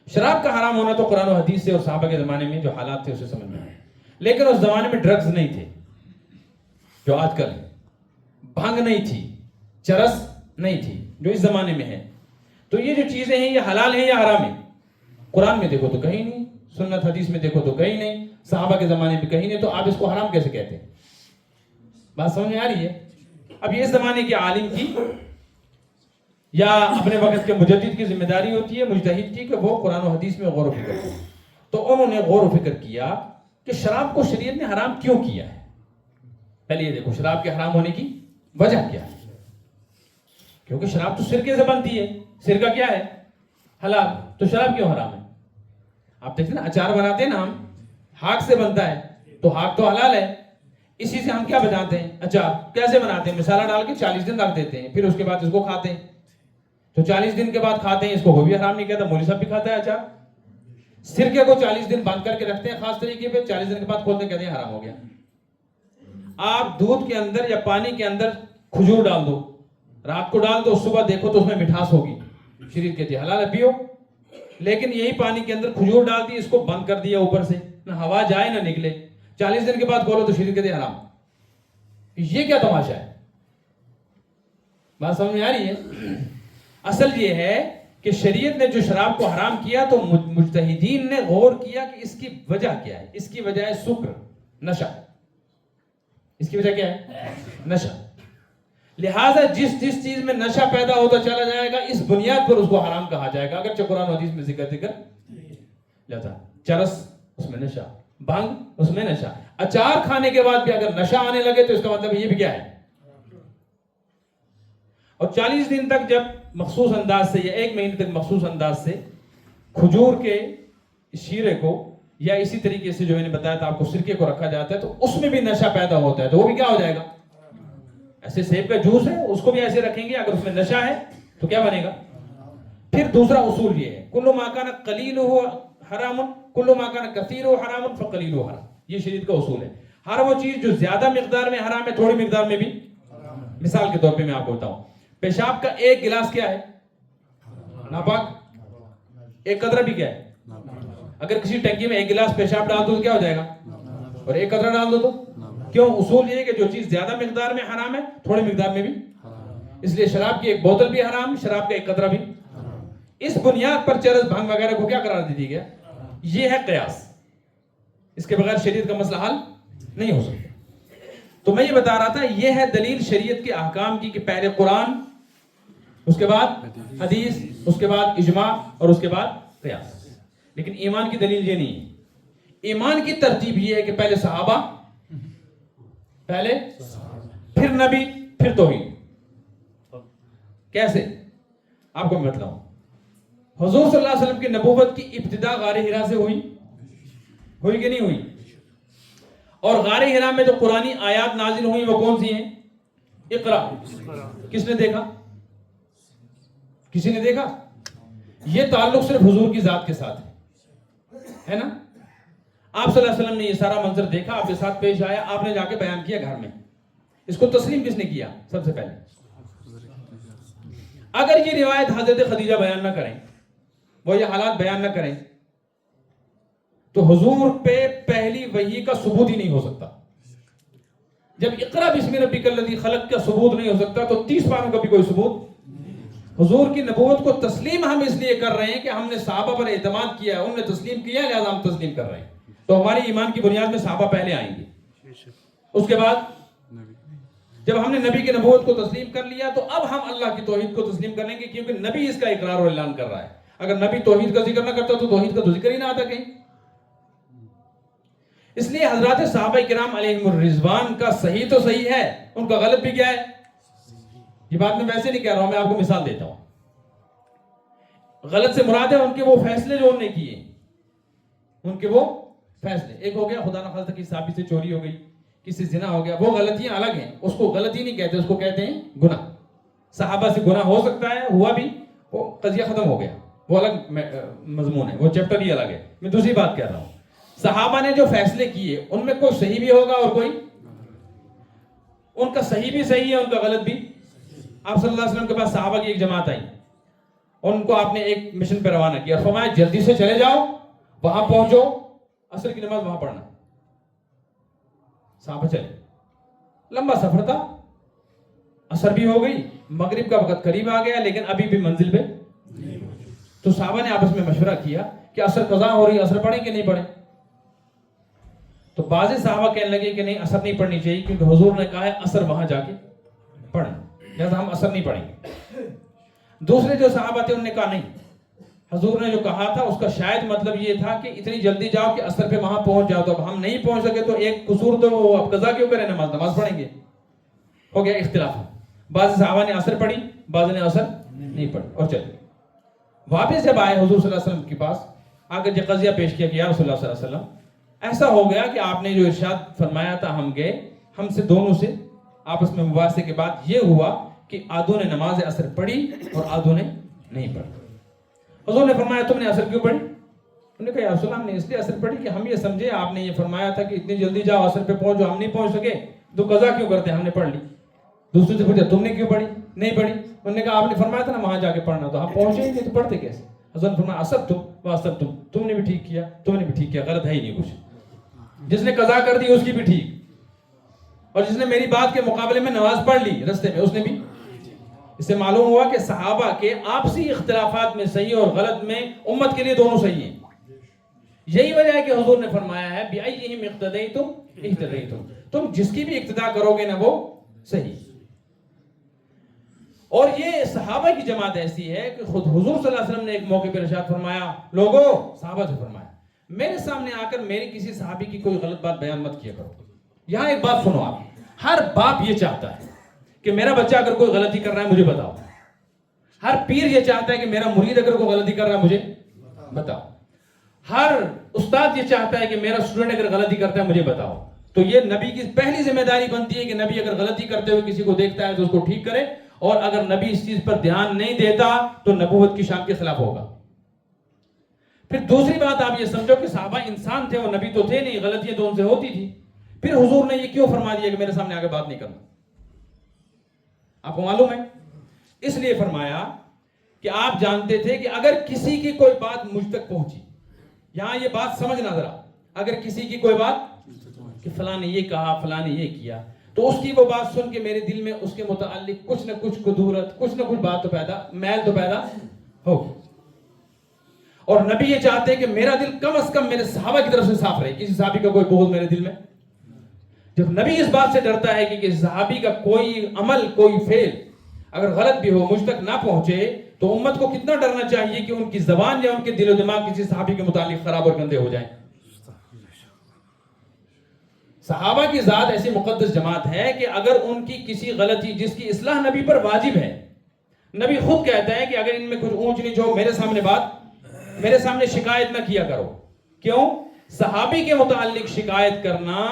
شراب کا حرام ہونا تو قرآن و حدیث سے اور صحابہ کے زمانے میں جو حالات تھے اسے سمجھ میں آئے. لیکن اس زمانے میں ڈرگز نہیں تھے جو آج کل ہے، بھنگ نہیں تھی، چرس نہیں تھی جو اس زمانے میں ہے. تو یہ جو چیزیں ہیں یہ حلال ہیں یا حرام ہیں؟ قرآن میں دیکھو تو کہیں نہیں، سنت حدیث میں دیکھو تو کہیں نہیں، صحابہ کے زمانے میں کہیں نہیں، تو آپ اس کو حرام کیسے کہتے ہیں؟ بات سمجھ میں آ رہی ہے؟ اب یہ اس زمانے کے عالم کی یا اپنے وقت کے مجدد کی ذمہ داری ہوتی ہے، مجتہد کی، کہ وہ قرآن و حدیث میں غور و فکر کریں. تو انہوں نے غور و فکر کیا کہ شراب کو شریعت نے حرام کیوں کیا ہے. پہلے یہ دیکھو شراب کے حرام ہونے کی وجہ کیا ہے. کیونکہ شراب تو سرکے سے بنتی ہے، سرکہ کیا ہے؟ حلال. تو شراب کیوں حرام ہے؟ آپ دیکھتے ہیں نا اچار بناتے ہیں نا ہم، ہاک سے بنتا ہے، تو ہاک تو حلال ہے. اسی سے ہم کیا بناتے ہیں؟ اچار. کیسے بناتے ہیں؟ مسالہ ڈال کے 40 دن رکھ دیتے ہیں، پھر اس کے بعد اس کو کھاتے ہیں. تو 40 دن کے بعد کھاتے ہیں، اس کو وہ بھی حرام نہیں کہتا، مولوی صاحب بھی کھاتا ہے اچار. سرکے کو 40 دن بند کر کے رکھتے ہیں خاص طریقے پہ، 40 دن کے بعد کھولتے ہیں، کہتے ہیں حرام ہو گیا. آپ دودھ کے اندر یا پانی کے اندر کھجور ڈال دو، رات کو ڈال دو، صبح دیکھو تو اس میں مٹھاس ہوگی، شریعت کہتی ہے حلال ہے پیو. لیکن یہی پانی کے اندر کھجور ڈال دی، اس کو بند کر دیا اوپر سے، نہ ہوا جائے نہ نکلے، 40 دن کے بعد کھولو تو شریعت کہتی ہے حرام. یہ کیا تماشا ہے؟ بات سمجھ میں آ رہی ہے؟ اصل یہ ہے کہ شریعت نے جو شراب کو حرام کیا تو مجتہدین نے غور کیا کہ اس کی وجہ کیا ہے. اس کی وجہ ہے سکر، نشہ. اس کی وجہ کیا ہے؟ نشہ. لہٰذا جس چیز میں نشہ پیدا ہوتا چلا جائے گا اس بنیاد پر اس کو حرام کہا جائے گا، اگرچہ قرآن و حدیث میں ذکر جاتا ہے. چرس اس میں نشہ، بھنگ اس میں نشہ. اچار کھانے کے بعد بھی اگر نشہ آنے لگے تو اس کا مطلب یہ بھی کیا ہے؟ اور 40 دن تک جب مخصوص انداز سے یا 1 مہینے تک مخصوص انداز سے کھجور کے شیرے کو یا اسی طریقے سے جو میں نے بتایا تھا آپ کو سرکے کو رکھا جاتا ہے تو اس میں بھی نشہ پیدا ہوتا ہے، تو وہ بھی کیا ہو جائے گا؟ ایسے سیب کا جوس ہے اس کو بھی ایسے رکھیں گے، اگر اس میں نشہ ہے تو کیا بنے گا؟ پھر دوسرا اصول یہ ہے کل ما کان قلیلہ حرام کل ما کان کثیرہ حرام فقلیلہ حرام. یہ شریعت کا اصول ہے. ہر وہ چیز جو زیادہ مقدار میں حرام ہے تھوڑی مقدار میں بھی. مثال کے طور پہ میں آپ کو بتاؤں، پیشاب کا 1 گلاس کیا ہے؟ ناپاک. ایک قطرہ بھی کیا ہے؟ اگر کسی ٹنکی میں ایک گلاس پیشاب ڈال دو تو کیا ہو جائے گا؟ اور ایک قطرہ ڈال دو تو کیوں؟ اصول یہ ہے کہ جو چیز زیادہ مقدار میں حرام ہے تھوڑی مقدار میں بھی، اس لیے شراب کی ایک بوتل بھی حرام، شراب کا ایک قطرہ بھی۔ اس بنیاد پر چرس بھنگ وغیرہ کو کیا قرار دے دیا گیا؟ یہ ہے قیاس، اس کے بغیر شریعت کا مسئلہ حل نہیں ہو سکتا۔ تو میں یہ بتا رہا تھا یہ ہے دلیل شریعت کے احکام کی کہ پہلے قرآن، اس کے بعد حدیث، اس کے بعد اجماع اور اس کے بعد قیاس۔ لیکن ایمان کی دلیل یہ نہیں ہے، ایمان کی ترتیب یہ ہے کہ پہلے صحابہ، پہلے پھر نبی، پھر توحید۔ کیسے؟ آپ کو میں بتلاؤں۔ حضور صلی اللہ علیہ وسلم کی نبوت کی ابتدا غار حرا سے ہوئی کہ نہیں ہوئی؟ اور غار حرا میں جو قرآنی آیات نازل ہوئی وہ کون سی ہیں؟ اقرا۔ کس نے دیکھا؟ کسی نے دیکھا؟ یہ تعلق صرف حضور کی ذات کے ساتھ ہے نا؟ آپ صلی اللہ علیہ وسلم نے یہ سارا منظر دیکھا، آپ کے ساتھ پیش آیا، آپ نے جا کے بیان کیا گھر میں۔ اس کو تسلیم کس نے کیا سب سے پہلے؟ اگر یہ روایت حضرت خدیجہ بیان نہ کریں، وہ یہ حالات بیان نہ کریں، تو حضور پہ پہلی وحی کا ثبوت ہی نہیں ہو سکتا۔ جب اقرا بسم ربک الذی خلق کا ثبوت نہیں ہو سکتا تو 30 پاروں کا بھی کوئی ثبوت۔ حضور کی نبوت کو تسلیم ہم اس لیے کر رہے ہیں کہ ہم نے صحابہ پر اعتماد کیا ہے، انہوں نے تسلیم کیا ہے، لہذا ہم تسلیم کر رہے ہیں۔ تو ہماری ایمان کی بنیاد میں صحابہ پہلے آئیں گے، اس کے بعد جب ہم نے نبی کی نبوت کو تسلیم کر لیا تو اب ہم اللہ کی توحید کو تسلیم کر لیں گے، کیونکہ نبی اس کا اقرار اور اعلان کر رہا ہے۔ اگر نبی توحید کا ذکر نہ کرتا تو توحید کا تو ذکر ہی نہ آتا کہیں۔ اس لیے حضرات صحابہ کرام علیہم الرضوان کا صحیح تو صحیح ہے، ان کا غلط بھی کیا ہے؟ یہ بات میں ویسے نہیں کہہ رہا ہوں، میں آپ کو مثال دیتا ہوں۔ غلط سے مراد ہے ان کے وہ فیصلے جو انہوں نے کیے، ان کے وہ فیصلے۔ ایک ہو گیا خدا نہ خواستہ کسی صحابی سے چوری ہو گئی، کسی زنا ہو گیا، وہ غلطیاں الگ ہیں، اس کو غلطی نہیں کہتے، اس کو کہتے ہیں گناہ۔ صحابہ سے گناہ ہو سکتا ہے، ہوا بھی، وہ قضیہ ختم ہو گیا، وہ الگ مضمون ہے، وہ چیپٹر ہی الگ ہے۔ میں دوسری بات کہہ رہا ہوں، صحابہ نے جو فیصلے کیے ان میں کوئی صحیح بھی ہوگا اور کوئی، ان کا صحیح بھی صحیح ہے، ان کا غلط بھی۔ آپ صلی اللہ علیہ وسلم کے پاس صحابہ کی ایک جماعت آئی، ان کو آپ نے ایک مشن پہ روانہ کیا، فرمایا جلدی سے چلے جاؤ، وہاں پہنچو، عصر کی نماز وہاں پڑھنا۔ صحابہ چلے، لمبا سفر تھا، عصر بھی ہو گئی، مغرب کا وقت قریب آ گیا، لیکن ابھی بھی منزل پہ۔ تو صحابہ نے آپس میں مشورہ کیا کہ عصر قضا ہو رہی ہے، عصر پڑھیں کہ نہیں پڑھیں؟ تو بعض صحابہ کہنے لگے کہ نہیں، عصر نہیں پڑھنی چاہیے، کیونکہ حضور نے کہا ہے عصر وہاں جا کے پڑھیں، لہذا ہم عصر نہیں پڑھیں گے۔ دوسرے جو صحابہ تھے انہوں نے کہا نہیں، حضور نے جو کہا تھا اس کا شاید مطلب یہ تھا کہ اتنی جلدی جاؤ کہ عصر پہ وہاں پہنچ جاؤ، تو اب ہم نہیں پہنچ سکے تو ایک قصور تو اب قضا کیوں کریں، نماز پڑھیں گے۔ ہو گیا اختلاف، بعض صحابہ نے عصر پڑھی، بعض نے عصر نہیں پڑھی، اور چلے واپس جب آئے حضور صلی اللہ علیہ وسلم کے پاس آ کر یہ قضیہ پیش کیا کہ یا رسول اللہ صلی اللہ علیہ وسلم ایسا ہو گیا کہ آپ نے جو ارشاد فرمایا تھا ہم گئے، ہم سے دونوں سے آپس میں مباحثے کے بعد یہ ہوا کہ آدھوں نے نماز عصر پڑھی اور آدھوں نے نہیں پڑھی۔ حضور نے فرمایا تم نے عصر کیوں پڑھی؟ انہوں نے کہا یا رسول اللہ ہم نے اس لیے عصر پڑھی کہ ہم یہ سمجھے آپ نے یہ فرمایا تھا کہ اتنی جلدی جاؤ عصر پہ پہنچو، ہم نہیں پہنچ سکے تو قضا کیوں کرتے، ہم نے پڑھ لی۔ دوسرے سے پوچھا تم نے کیوں پڑھی؟ نہیں پڑھی۔ انہوں نے کہا آپ نے فرمایا تھا نا وہاں جا کے پڑھنا، تو ہم پہنچے ہی نہیں تو پڑھتے کیسے؟ حضور نے فرمایا عصر تم وعصر تم نے بھی ٹھیک کیا، تم نے بھی ٹھیک کیا، غلط ہے ہی نہیں کچھ۔ جس نے قضا کر دی اس کی بھی ٹھیک، اور جس نے میری بات کے مقابلے میں نماز پڑھ لی رستے میں اس نے بھی۔ اس سے معلوم ہوا کہ صحابہ کے آپسی اختلافات میں صحیح اور غلط میں امت کے لیے دونوں صحیح ہیں۔ یہی وجہ ہے کہ حضور نے فرمایا ہے بِأَيِّهِمْ اقْتَدَيْتُمْ اهْتَدَيْتُمْ، تم جس کی بھی اقتداء کرو گے نا وہ صحیح۔ اور یہ صحابہ کی جماعت ایسی ہے کہ خود حضور صلی اللہ علیہ وسلم نے ایک موقع پر ارشاد فرمایا، لوگوں صحابہ سے فرمایا میرے سامنے آ کر میری کسی صحابی کی کوئی غلط بات بیان مت کیا کرو۔ یہاں ایک بات سنو، آپ ہر باپ یہ چاہتا ہے کہ میرا بچہ اگر کوئی غلطی کر رہا ہے مجھے بتاؤ، ہر پیر یہ چاہتا ہے کہ میرا مرید اگر کوئی غلطی کر رہا ہے مجھے بتاؤ، ہر استاد یہ چاہتا ہے کہ میرا اسٹوڈنٹ اگر غلطی کرتا ہے مجھے بتاؤ۔ تو یہ نبی کی پہلی ذمہ داری بنتی ہے کہ نبی اگر غلطی کرتے ہوئے کسی کو دیکھتا ہے تو اس کو ٹھیک کرے، اور اگر نبی اس چیز پر دھیان نہیں دیتا تو نبوت کی شان کے خلاف ہوگا۔ پھر دوسری بات آپ یہ سمجھو کہ صحابہ انسان تھے، وہ نبی تو تھے نہیں، غلطیاں تو ان سے ہوتی تھی، پھر حضور نے یہ کیوں فرما دیا کہ میرے سامنے آگے بات نہیں کرنا؟ آپ کو معلوم ہے اس لیے فرمایا کہ آپ جانتے تھے کہ اگر کسی کی کوئی بات مجھ تک پہنچی، یہاں یہ بات سمجھنا ذرا، اگر کسی کی کوئی بات کہ فلاں نے یہ کہا، فلاں نے یہ کیا، تو اس کی وہ بات سن کے میرے دل میں اس کے متعلق کچھ نہ کچھ کدورت، کچھ نہ کچھ بات تو پیدا، میل تو پیدا ہوگی. اور نبی یہ چاہتے ہیں کہ میرا دل کم از کم میرے صحابہ کی طرف سے صاف رہے، کسی صحابی کا کوئی بغض میرے دل میں. جب نبی اس بات سے ڈرتا ہے کہ کسی صحابی کا کوئی عمل، کوئی فعل اگر غلط بھی ہو، مجھ تک نہ پہنچے، تو امت کو کتنا ڈرنا چاہیے کہ ان کی زبان یا ان کے دل و دماغ کسی صحابی کے متعلق خراب اور گندے ہو جائیں. صحابہ کی ذات ایسی مقدس جماعت ہے کہ اگر ان کی کسی غلطی جس کی اصلاح نبی پر واجب ہے، نبی خود کہتا ہے کہ اگر ان میں کچھ اونچ نیچ ہو، میرے سامنے شکایت نہ کیا کرو. کیوں؟ صحابی کے متعلق شکایت کرنا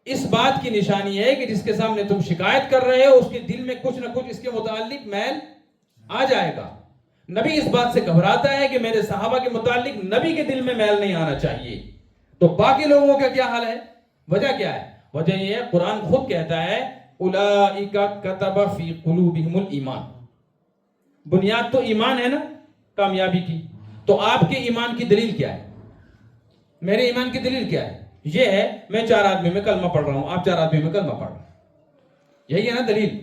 اس بات کی نشانی ہے کہ جس کے سامنے تم شکایت کر رہے ہو اس کے دل میں کچھ نہ کچھ اس کے متعلق میل آ جائے گا. نبی اس بات سے گھبراتا ہے کہ میرے صحابہ کے متعلق نبی کے دل میں میل نہیں آنا چاہیے. تو باقی لوگوں کا کیا حال ہے؟ وجہ کیا ہے؟ وجہ یہ ہے، قرآن خود کہتا ہے اولئک کتب فی قلوبہم الایمان. بنیاد تو ایمان ہے نا کامیابی کی. تو آپ کے ایمان کی دلیل کیا ہے؟ میرے ایمان کی دلیل کیا ہے؟ یہ ہے میں 4 آدمی میں کلمہ پڑھ رہا ہوں، آپ 4 آدمی میں کلمہ پڑھ رہے ہیں. یہی ہے نا دلیل.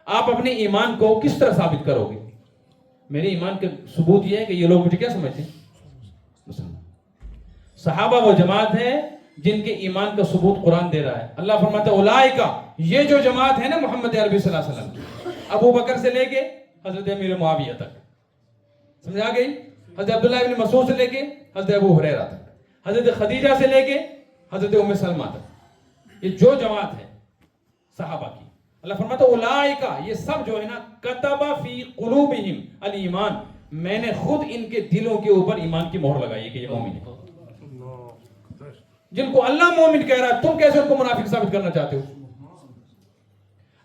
آپ اپنے ایمان کو کس طرح ثابت کرو گے؟ میرے ایمان کا ثبوت یہ ہے کہ یہ لوگ مجھے کیا سمجھتے ہیں؟ مسلمان. صحابہ وہ جماعت ہے جن کے ایمان کا ثبوت قرآن دے رہا ہے. اللہ فرماتا ہے اولئک، یہ جو جماعت ہے نا محمد عربی صلی اللہ علیہ وسلم کی، ابو بکر سے لے کے حضرت امیر معاویہ تک، سمجھ آ گئی؟ حضرت عبداللہ ابن مسعود سے لے کے حضرت ابو ہریرہ تک، حضرت خدیجہ سے لے کے حضرت ام سلمہ تک، یہ جو جماعت ہے صحابہ کی، اللہ فرماتا ہے اولئک، یہ سب جو ہے نا کتب فی قلوبہم الایمان، میں نے خود ان کے دلوں کے اوپر ایمان کی مہر لگائی ہے کہ یہ مومن ہے. جن کو اللہ مومن کہہ رہا ہے، تم کیسے ان کو منافق ثابت کرنا چاہتے ہو؟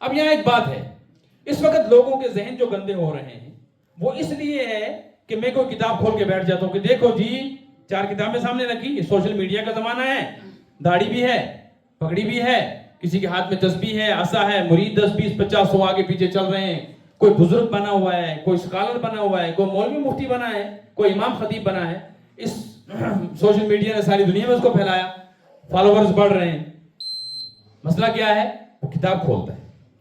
اب یہاں ایک بات ہے، اس وقت لوگوں کے ذہن جو گندے ہو رہے ہیں وہ اس لیے ہے کہ میں کوئی کتاب کھول کے بیٹھ جاتا ہوں کہ دیکھو جی 4 کتابیں سامنے رکھی، یہ سوشل میڈیا کا زمانہ ہے، داڑھی بھی ہے، پگڑی بھی ہے، کسی کے ہاتھ میں تسبیح ہے، عصا ہے، مرید 10 20 50 100 آگے پیچھے چل رہے ہیں، کوئی بزرگ بنا ہوا ہے، کوئی اسکالر بنا ہوا ہے، کوئی مولوی مفتی بنا ہے، کوئی امام خطیب بنا ہے. اس سوشل میڈیا نے ساری دنیا میں اس کو پھیلایا، فالوورز بڑھ رہے ہیں. مسئلہ کیا ہے؟ وہ کتاب کھولتا ہے،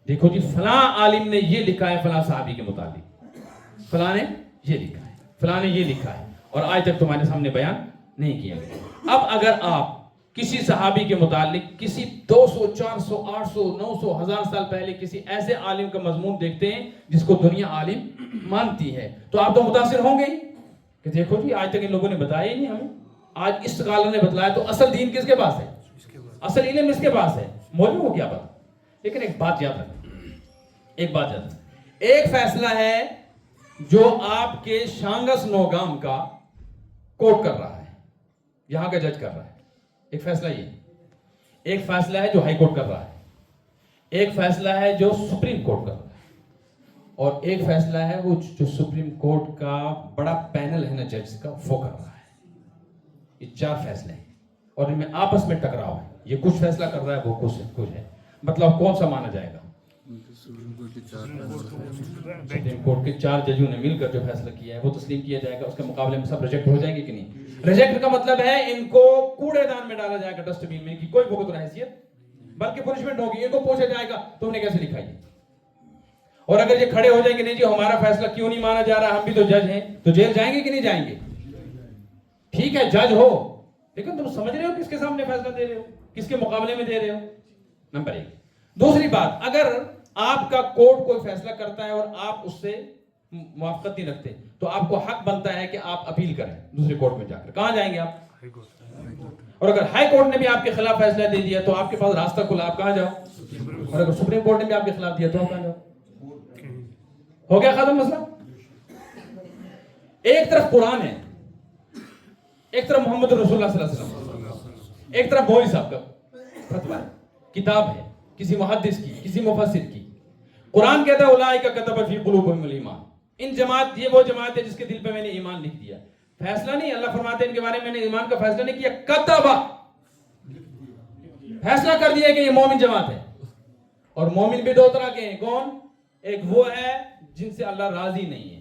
دیکھو جی فلاں عالم نے یہ لکھا ہے فلاں صحابی کے متعلق، فلاں نے یہ لکھا ہے، فلاں نے یہ لکھا ہے، اور آج تک تمہارے سامنے بیان نہیں کیا گیا. اب اگر آپ کسی صحابی کے متعلق کسی 200 400 800 900 1000 سال پہلے کسی ایسے عالم کا مضمون دیکھتے ہیں جس کو دنیا عالم مانتی ہے، تو آپ تو متاثر ہوں گے کہ دیکھو جی آج تک ان لوگوں نے بتایا ہی نہیں ہمیں، آج اس اسکالر نے بتلایا. تو اصل دین کس کے پاس ہے؟ اصل علم اس کے پاس ہے، مولوی کو کیا پتا. لیکن ایک بات یاد رکھیں، ایک فیصلہ ہے جو آپ کے شانگس نوگام کا کوٹ کر رہا ہے، یہاں کا جج کر رہا ہے. ایک فیصلہ یہ، ایک فیصلہ ہے جو ہائی کورٹ کر رہا ہے، ایک فیصلہ ہے جو سپریم کورٹ کر رہا ہے، اور ایک فیصلہ ہے وہ جو سپریم کورٹ کا بڑا پینل ہے نا ججز کا، وہ کر رہا ہے. یہ 4 فیصلے ہیں اور ان میں آپس میں ٹکراؤ ہے. یہ کچھ فیصلہ کر رہا ہے، وہ کچھ ہے. مطلب کون سا مانا جائے گا؟ سپریم کورٹ کے 4 ججوں نے مل کر جو فیصلہ کیا ہے وہ تسلیم کیا جائے گا. اس کے مقابلے میں سب ریجیکٹ ہو جائیں گے کہ نہیں؟ ریجیکٹ کا مطلب ہے ان کو کوڑے دان میں ڈالا جائے گا، ڈسٹ بین میں، کی کوئی بھگت اور حیثیت، بلکہ پنشمنٹ ہوگی. ان کو پوچھا جائے گا تم نے کیسے لکھا یہ. اور اگر یہ کھڑے ہو جائیں گے نہیں جی ہمارا فیصلہ کیوں نہیں مانا جا رہا، ہم بھی تو جج ہیں، تو جیل جائیں گے کہ نہیں جائیں گے؟ ٹھیک ہے جج ہو، لیکن تم سمجھ رہے ہو کس کے سامنے فیصلہ دے رہے ہو، کس کے مقابلے میں دے رہے ہو؟ نمبر 1. دوسری بات، اگر آپ کا کورٹ کوئی فیصلہ کرتا ہے اور آپ اس سے موافقت نہیں رکھتے تو آپ کو حق بنتا ہے کہ آپ اپیل کریں دوسرے کورٹ میں جا کر. کہاں جائیں گے آپ؟ اور اگر ہائی کورٹ نے بھی آپ کے خلاف فیصلہ دے دیا تو آپ کے پاس راستہ کھلا، آپ کہاں جاؤ؟ اور اگر سپریم کورٹ نے بھی آپ کے خلاف دیا تو آپ کہاں جاؤ؟ ہو گیا ختم مسئلہ. ایک طرف قرآن ہے، ایک طرف محمد رسول اللہ صلی اللہ علیہ وسلم، ایک طرف بوئی صاحب کا فتویٰ ہے، کتاب ہے کسی محدث کی، کسی مفسر کی. قرآن کہتا ہے اولئک کتب فی قلوبہم الایمان، ان جماعت، یہ وہ جماعت ہے جس کے دل پہ میں نے ایمان لکھ دیا. فیصلہ نہیں، اللہ فرماتے ہیں ان کے بارے میں نے ایمان کا فیصلہ نہیں کیا، کتب، فیصلہ کر دیا کہ یہ مومن جماعت ہے. اور مومن بھی 2 طرح کے ہیں. کون؟ ایک وہ ہے جن سے اللہ راضی نہیں ہے،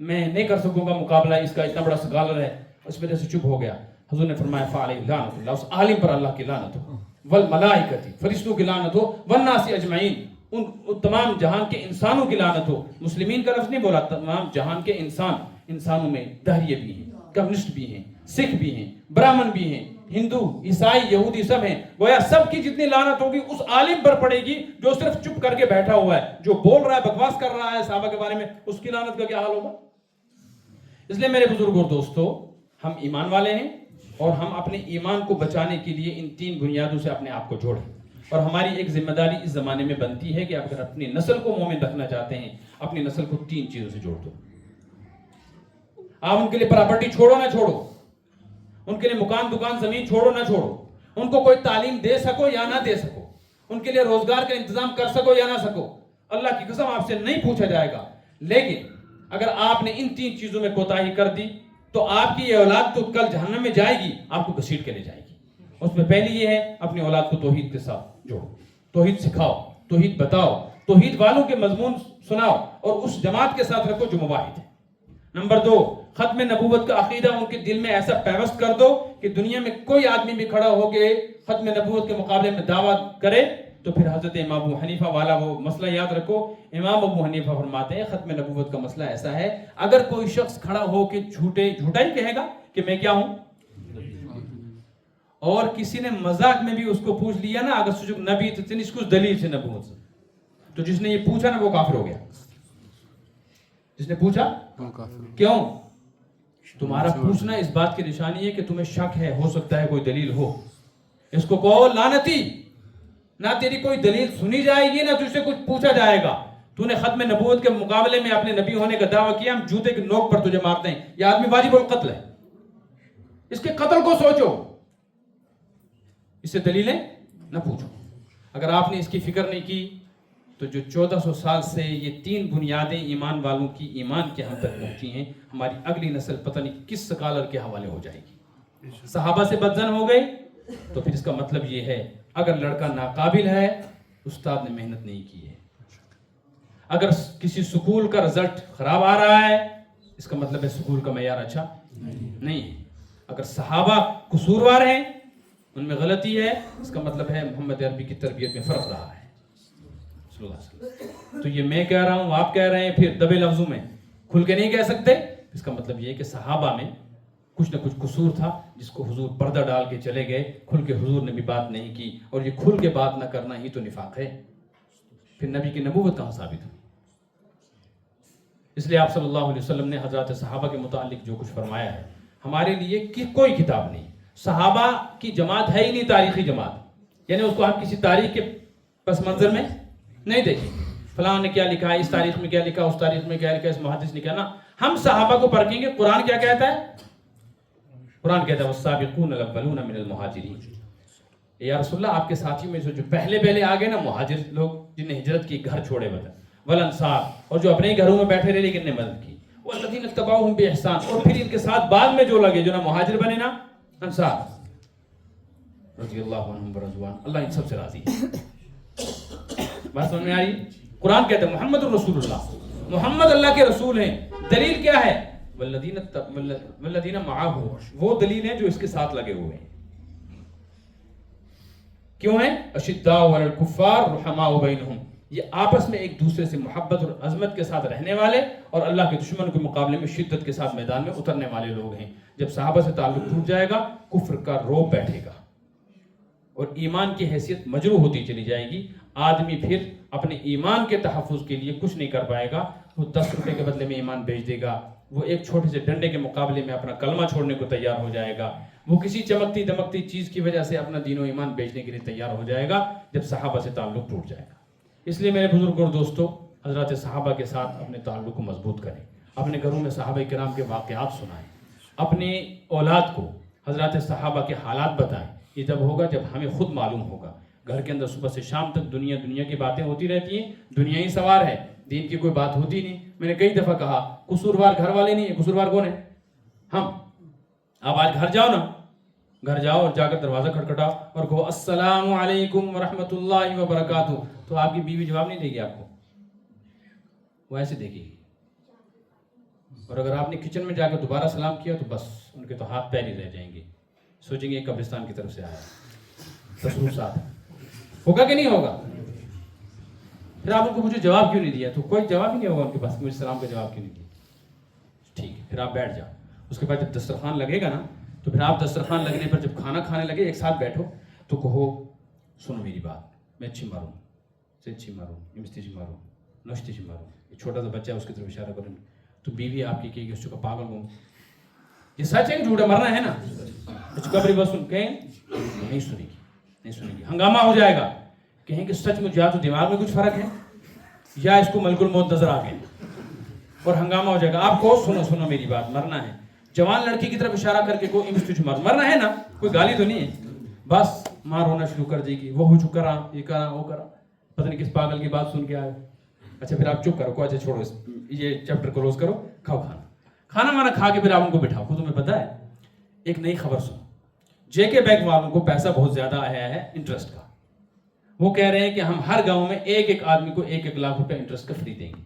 میں نہیں کر سکوں گا مقابلہ، اس کا اتنا بڑا سکالر ہے، اس وجہ سے چپ ہو گیا. حضور نے فرمایا فعلیہ لعنت اللہ، اس عالم پر اللہ کی لعنت ہو، والملائکۃ، فرشتوں کی لعنت ہو، والناس اجمعین، ان تمام جہان کے انسانوں کی لعنت ہو. مسلمین کا لفظ نہیں بولا، تمام جہان کے انسانوں میں دہریے بھی ہیں، کمیونسٹ بھی ہیں، سکھ بھی ہیں، برہمن بھی ہیں، ہندو، عیسائی، یہودی سب ہیں. گویا سب کی جتنی لعنت ہوگی اس عالم پر پڑے گی جو صرف چپ کر کے بیٹھا ہوا ہے، جو بول رہا ہے، بکواس کر رہا ہے صحابہ کے بارے میں، اس کی لعنت کا کیا حال ہوگا. اس لیے میرے بزرگوں اور دوستو، ہم ایمان والے ہیں اور ہم اپنے ایمان کو بچانے کے لیے ان 3 بنیادوں سے اپنے آپ کو جوڑیں. اور ہماری ایک ذمہ داری اس زمانے میں بنتی ہے کہ اگر اپنی نسل کو مومن رکھنا چاہتے ہیں، اپنی نسل کو 3 چیزوں سے جوڑ دو. آپ ان کے لیے پراپرٹی چھوڑو نہ چھوڑو، ان کے لیے مکان دکان زمین چھوڑو نہ چھوڑو، ان کو کوئی تعلیم دے سکو یا نہ دے سکو، ان کے لیے روزگار کا انتظام کر سکو یا نہ سکو، اللہ کی قسم آپ سے نہیں پوچھا جائے گا. لیکن اگر آپ نے ان 3 چیزوں میں کوتاہی کر دی تو آپ کی یہ اولاد تو کل جہنم میں جائے گی، آپ کو گھسیٹ کے لے جائے گی. اس میں پہلی یہ ہے، اپنی اولاد کو توحید کے ساتھ جوڑو، توحید سکھاؤ، توحید بتاؤ، توحید والوں کے مضمون سناؤ اور اس جماعت کے ساتھ رکھو جو موحد ہے. نمبر 2، ختم نبوت کا عقیدہ ان کے دل میں ایسا پیوست کر دو کہ دنیا میں کوئی آدمی بھی کھڑا ہو کے ختم نبوت کے مقابلے میں دعویٰ کرے تو پھر حضرت امام ابو حنیفہ والا وہ مسئلہ یاد رکھو. امام ابو حنیفہ فرماتے ہیں ختم نبوت کا مسئلہ ایسا ہے، اگر کوئی شخص کھڑا ہو کے جھوٹا ہی کہے گا کہ میں کیا ہوں، اور کسی نے مذاق میں بھی اس کو پوچھ لیا نا اگر سجک نبی تو تنش کچھ دلیل سے نبوت سے، تو جس نے یہ پوچھا نا وہ کافر ہو گیا. جس نے پوچھا کیوں، تمہارا پوچھنا اس بات کی نشانی ہے کہ تمہیں شک ہے، ہو سکتا ہے کوئی دلیل ہو. اس کو کہو لعنتی، نہ تیری کوئی دلیل سنی جائے گی نہ تجھ سے کچھ پوچھا جائے گا. تو نے ختم نبوت کے مقابلے میں اپنے نبی ہونے کا دعویٰ کیا، ہم جوتے کے نوک پر تجھے مارتے ہیں. یہ آدمی واجب القتل ہے، اس کے قتل کو سوچو، اس سے دلیلیں نہ پوچھو. اگر آپ نے اس کی فکر نہیں کی تو جو 1400 سال سے یہ 3 بنیادیں ایمان والوں کی ایمان کے ہم تک پہنچی ہیں، ہماری اگلی نسل پتہ نہیں کس سکالر کے حوالے ہو جائے گی. صحابہ سے بدزن ہو گئے تو پھر اس کا مطلب یہ ہے اگر لڑکا ناقابل ہے، استاد نے محنت نہیں کی ہے. اگر کسی سکول کا رزلٹ خراب آ رہا ہے، اس کا مطلب ہے سکول کا معیار اچھا نہیں ہے. اگر صحابہ قصوروار ہیں، ان میں غلطی ہے، اس کا مطلب ہے محمد عربی کی تربیت میں فرق رہا ہے. تو یہ میں کہہ رہا ہوں، آپ کہہ رہے ہیں، پھر دبے لفظوں میں کھل کے نہیں کہہ سکتے. اس کا مطلب یہ ہے کہ صحابہ میں کچھ نہ کچھ قصور تھا جس کو حضور پردہ ڈال کے چلے گئے، کھل کے حضور نے بھی بات نہیں کی. اور یہ کھل کے بات نہ کرنا ہی تو نفاق ہے، پھر نبی کی نبوت کہاں ثابت ہوئی. اس لیے آپ صلی اللہ علیہ وسلم نے حضرات صحابہ کے متعلق جو کچھ فرمایا ہے، ہمارے لیے کوئی کتاب نہیں. صحابہ کی جماعت ہے ہی نہیں تاریخی جماعت، یعنی اس کو ہم کسی تاریخ کے پس منظر میں نہیں دیکھیں فلاں نے کیا لکھا ہے، اس تاریخ میں کیا لکھا، اس تاریخ میں کیا لکھا، اس محدث نے کیا. نا، ہم صحابہ کو پرکھیں گے. قرآن کیا کہتا ہے؟ قرآن کہتا ہے والسابقون الاولون من المہاجرین. یا رسول اللہ، آپ کے ساتھیوں میں سے جو پہلے آ گئے نا مہاجر لوگ جنہیں ہجرت کی، گھر چھوڑے ہوئے، والانصار، اور جو اپنے ہی گھروں میں بیٹھے رہے لیکن نے مدد کی، والذین اتبعوہم باحسان، اور پھر ان کے ساتھ بعد میں جو لگے، جو نا مہاجر بنے نا انصار، رضی اللہ عنہم ورضوان، اللہ ان سب سے راضی ہے. بات سمجھ میں آ رہی؟ قرآن کہتا ہے محمد الرسول اللہ، محمد اللہ کے رسول ہیں. دلیل کیا ہے؟ والذین معہ، وہ دلیل ہیں جو اس کے ساتھ لگے ہوئے ہیں. کیوں ہیں؟ اشداء علی الکفار رحماء بینہم، یہ آپس میں ایک دوسرے سے محبت اور عظمت کے ساتھ رہنے والے اور اللہ کے دشمن کے مقابلے میں شدت کے ساتھ میدان میں اترنے والے لوگ ہیں. جب صحابہ سے تعلق ٹوٹ جائے گا، کفر کا روب بیٹھے گا اور ایمان کی حیثیت مجروح ہوتی چلی جائے گی. آدمی پھر اپنے ایمان کے تحفظ کے لیے کچھ نہیں کر پائے گا. وہ 10 روپے کے بدلے میں ایمان بیچ دے گا، وہ ایک چھوٹے سے ڈنڈے کے مقابلے میں اپنا کلمہ چھوڑنے کو تیار ہو جائے گا، وہ کسی چمکتی دمکتی چیز کی وجہ سے اپنا دین و ایمان بیچنے کے لیے تیار ہو جائے گا جب صحابہ سے تعلق ٹوٹ جائے گا. اس لیے میرے بزرگوں اور دوستوں، حضرات صحابہ کے ساتھ اپنے تعلق کو مضبوط کریں. اپنے گھروں میں صحابہ کرام کے واقعات سنائیں، اپنی اولاد کو حضرات صحابہ کے حالات بتائیں. یہ جب ہوگا جب ہمیں خود معلوم ہوگا. گھر کے اندر صبح سے شام تک دنیا کی باتیں ہوتی رہتی ہیں، دنیا ہی سوار ہے، دین کی کوئی بات ہوتی نہیں. میں نے کئی دفعہ کہا قصوروار گھر والے نہیں ہیں، قصوروار کون ہے؟ ہم. اب آج گھر جاؤ نا، گھر جاؤ اور جا کر دروازہ کھٹکھٹاؤ اور کہو السلام علیکم ورحمۃ اللہ وبرکاتہ، تو آپ کی بیوی جواب نہیں دے گی آپ کو، وہ ایسے دیکھے گی. اور اگر آپ نے کچن میں جا کے دوبارہ سلام کیا تو بس ان کے تو ہاتھ پیر ہی رہ جائیں گے, سوچیں گے قبرستان کی طرف سے آیا. تصوصات ہوگا کہ نہیں ہوگا؟ پھر آپ ان کو مجھے جواب کیوں نہیں دیا؟ تو کوئی جواب ہی نہیں ہوگا ان کے پاس, مجھے سلام کا جواب کیوں نہیں دیا؟ ٹھیک ہے, پھر آپ بیٹھ جاؤ. اس کے بعد جب دسترخوان لگے گا نا, تو پھر آپ دسترخوان لگنے پر جب کھانا کھانے لگے ایک ساتھ بیٹھو تو کہو سنو میری بات, میں اچھی ماروں سے اچھی ماروں, امستیجی ماروں, نوشتیجی ماروں. ایک چھوٹا سا بچہ ہے اس کی طرف اشارہ کریں تو بیوی آپ کی کہے گی اس کا پاگل ہوں. یہ سچ ہے کہ جھوٹا؟ مرنا ہے نا. قبری بس سن کہیں نہیں سنے گی, نہیں سنے گی. ہنگامہ ہو جائے گا, کہیں کہ سچ مجھ یا تو دماغ میں کچھ فرق ہے یا اس کو ملک الموت نظر آ گئے, اور ہنگامہ ہو جائے گا. آپ کو سنو سنو میری بات, مرنا ہے. جوان لڑکی کی طرف اشارہ کر کے کو امستیج مار, مرنا ہے نا, کوئی گالی تو نہیں ہے. بس ماں رونا شروع کر دے گی, وہ جو کرا یہ کرا وہ کرا, پتہ نہیں کس پاگل کی بات سن کے آئے. اچھا پھر آپ چپ کرو, کو اچھا چھوڑو یہ چیپٹر کلوز کرو, کھاؤ کھانا. کھانا وانا کھا کے پھر آپ ان کو بٹھاؤ. تمہیں پتہ ہے ایک نئی خبر سنو, جے کے بینک والوں کو پیسہ بہت زیادہ آیا ہے انٹرسٹ کا. وہ کہہ رہے ہیں کہ ہم ہر گاؤں میں ایک ایک آدمی کو 1-1 لاکھ روپے انٹرسٹ کا فری دیں گے.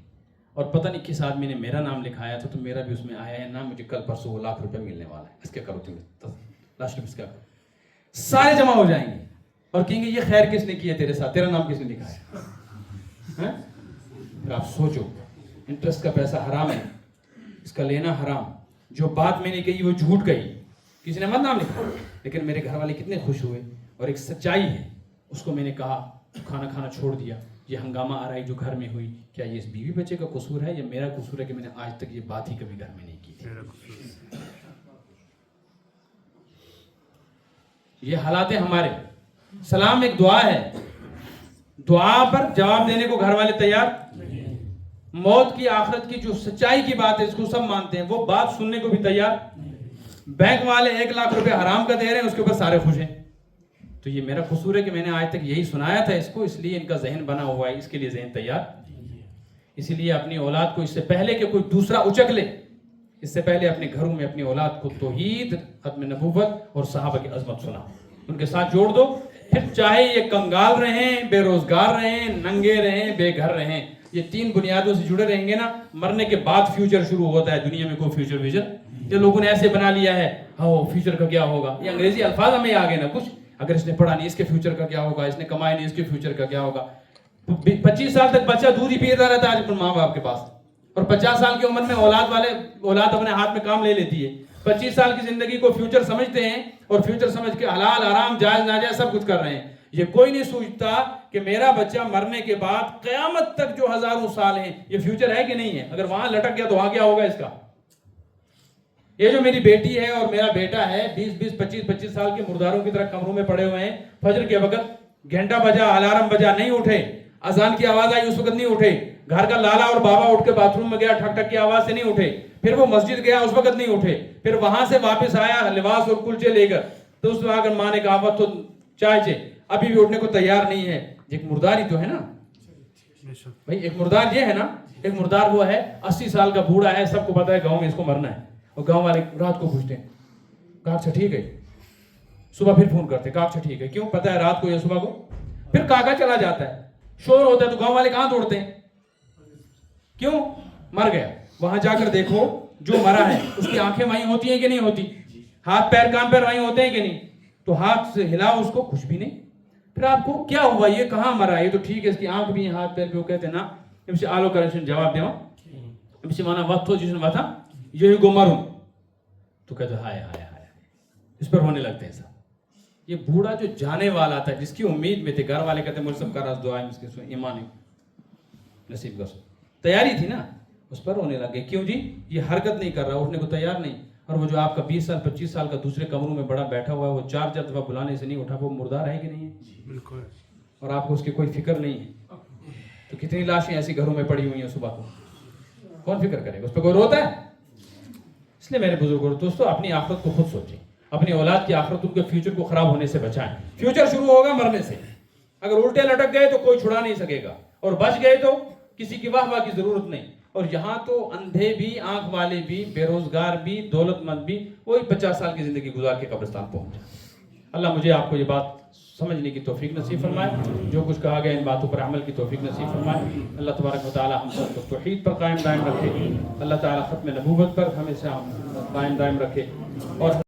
اور پتہ نہیں کس آدمی نے میرا نام لکھایا تھا, تو میرا بھی اس میں آیا ہے نام. مجھے کل پرسوں وہ 1 لاکھ روپے ملنے والا ہے. اس کے کرو تم لاسٹ میں اس کا سارے جمع ہو جائیں گے اور کہیں گے یہ خیر کس نے کیا تیرے ساتھ, تیرا نام کس نے لکھا ہے؟ پھر آپ سوچو, انٹرسٹ کا پیسہ حرام ہے, اس کا لینا حرام. جو بات میں نے کہی وہ جھوٹ کہی, کسی نے مت نام لکھا, لیکن میرے گھر والے کتنے خوش ہوئے. اور ایک سچائی ہے, اس کو میں نے کہا کھانا کھانا چھوڑ دیا. یہ ہنگامہ آ رہا ہے جو گھر میں ہوئی, کیا یہ اس بیوی بچے کا قصور ہے یا میرا قصور ہے کہ میں نے آج تک یہ بات ہی کبھی گھر میں نہیں کی تھی؟ یہ حالات ہیں ہمارے. سلام ایک دعا ہے, دعا پر جواب دینے کو گھر والے تیار. موت کی آخرت کی جو سچائی کی بات ہے اس کو سب مانتے ہیں, وہ بات سننے کو بھی تیار. بینک والے 1 لاکھ روپے حرام کا دے رہے ہیں, اس کے اوپر سارے خوش ہیں. تو یہ میرا قصور ہے کہ میں نے آج تک یہی سنایا تھا اس کو, اس لیے ان کا ذہن بنا ہوا ہے, اس کے لیے ذہن تیار. اسی لیے اپنی اولاد کو اس سے پہلے کہ کوئی دوسرا اچک لے, اس سے پہلے اپنے گھروں میں اپنی اولاد کو توحید, ختم نبوت اور صحابہ کی عظمت سنا, ان کے ساتھ جوڑ دو. پھر چاہے یہ کنگال رہیں, بے روزگار رہیں, ننگے رہیں, بے گھر رہیں, یہ 3 بنیادوں سے جڑے رہیں گے نا, مرنے کے بعد فیوچر شروع ہوتا ہے. دنیا میں کوئی فیوچر ویژن یہ لوگوں نے ایسے بنا لیا ہے, ہاں فیوچر کا کیا ہوگا, یہ انگریزی الفاظ ہمیں آ گئے نا کچھ. اگر اس نے پڑھا نہیں اس کے فیوچر کا کیا ہوگا, اس نے کمایا نہیں اس کے فیوچر کا کیا ہوگا. 25 سال تک بچہ دودھ ہی پیتا رہتا ہے اپنے ماں باپ کے پاس, اور 50 سال کی عمر میں اولاد اپنے ہاتھ میں کام لے لیتی ہے. 25 سال کی زندگی کو فیوچر سمجھتے ہیں, اور فیوچر سمجھ کے حلال حرام جائز ناجائز سب کچھ کر رہے ہیں. یہ کوئی نہیں سوچتا کہ میرا بچہ مرنے کے بعد قیامت تک جو ہزاروں سال ہیں یہ فیوچر ہے کہ نہیں ہے. اگر وہاں لٹک گیا تو وہاں کیا ہوگا اس کا. یہ جو میری بیٹی ہے اور میرا بیٹا ہے 20-20, 25-25 سال کے مرداروں کی طرح کمروں میں پڑے ہوئے ہیں. فجر کے وقت گھنٹہ بجا, الارم بجا, نہیں اٹھے. اذان کی آواز آئی اس وقت نہیں اٹھے. گھر کا لالا اور بابا اٹھ کے باتھ روم میں گیا, ٹھک ٹھک کی آواز سے نہیں اٹھے. پھر وہ مسجد گیا, اس وقت نہیں اٹھے. پھر وہاں سے واپس آیا لباس اور کلچے لے کر, تو اس وقت ماں نے کہا تو چائے چے, ابھی بھی اٹھنے کو تیار نہیں ہے. ایک مردار ہی تو ہے نا بھائی, ایک مردار یہ ہے نا. ایک مردار وہ ہے 80 سال کا بوڑھا ہے, سب کو پتا ہے گاؤں میں اس کو مرنا ہے, اور گاؤں والے رات کو پوچھتے ہیں کہا اچھا ٹھیک ہے, صبح پھر فون کرتے کہا اچھا ٹھیک ہے, کیوں پتا ہے رات کو یا صبح کو. پھر کاکا چلا جاتا ہے, شور ہوتا ہے تو گاؤں والے کہاں دوڑتے ہیں, کیوں مر گیا. وہاں جا کر دیکھو جو مرا ہے اس کی آنکھیں وہیں ہوتی ہیں کہ نہیں ہوتی, ہاتھ پیر کان پیر وہیں ہوتے ہیں کہ نہیں, تو ہاتھ سے ہلاؤ اس کو, کچھ بھی نہیں. پھر آپ کو کیا ہوا, یہ کہاں مرا, یہ تو ٹھیک ہے اس کی آنکھ بھی ہیں ہاتھ پیر بھی. وہ کہتے ہیں نا ام سے آلو کرنشن جواب دیوا, ام سے مانا وقت ہو جس نے بتا یہی کو مروں, تو کہتے ہائے ہائے ہائے, اس پر ہونے لگتے ہیں سب. یہ بوڑھا جو جانے والا تھا جس کی امید میں تھے, گھر والے کہتے ہیں مجھ سب کا راز دعا ہے, اس کے ایمان نصیب کا تیاری تھی نا, اس پر ہونے لگے. کیوں جی, یہ حرکت نہیں کر رہا, اٹھنے کو تیار نہیں. اور وہ جو آپ کا 20 سال 25 سال کا دوسرے کمروں میں بڑا بیٹھا ہوا ہے, وہ 4 دفعہ بلانے سے نہیں اٹھا, وہ مردار ہے کہ نہیں ہے؟ بالکل. اور آپ کو اس کی کوئی فکر نہیں ہے. تو کتنی لاشیں ایسی گھروں میں پڑی ہوئی ہیں صبح کو, کون فکر کرے گا, اس پہ کوئی روتا ہے؟ اس لیے میرے بزرگوں دوستو اپنی آخرت کو خود سوچیں, اپنی اولاد کی آخرت, ان کے فیوچر کو خراب ہونے سے بچائیں. فیوچر شروع ہوگا مرنے سے, اگر الٹے لٹک گئے تو کوئی چھڑا نہیں سکے گا, اور بچ گئے تو کسی کی واہ واہ کی ضرورت نہیں. اور یہاں تو اندھے بھی, آنکھ والے بھی, بے روزگار بھی, دولت مند بھی, وہی 50 سال کی زندگی گزار کے قبرستان پہنچ جائے. اللہ مجھے آپ کو یہ بات سمجھنے کی توفیق نصیب فرمائے، جو کچھ کہا گیا ان باتوں پر عمل کی توفیق نصیب فرمائے۔ اللہ تبارک و تعالی ہم سب کو توحید پر قائم دائم رکھے، اللہ تعالی ختم نبوت پر ہمیشہ قائم دائم رکھے، اور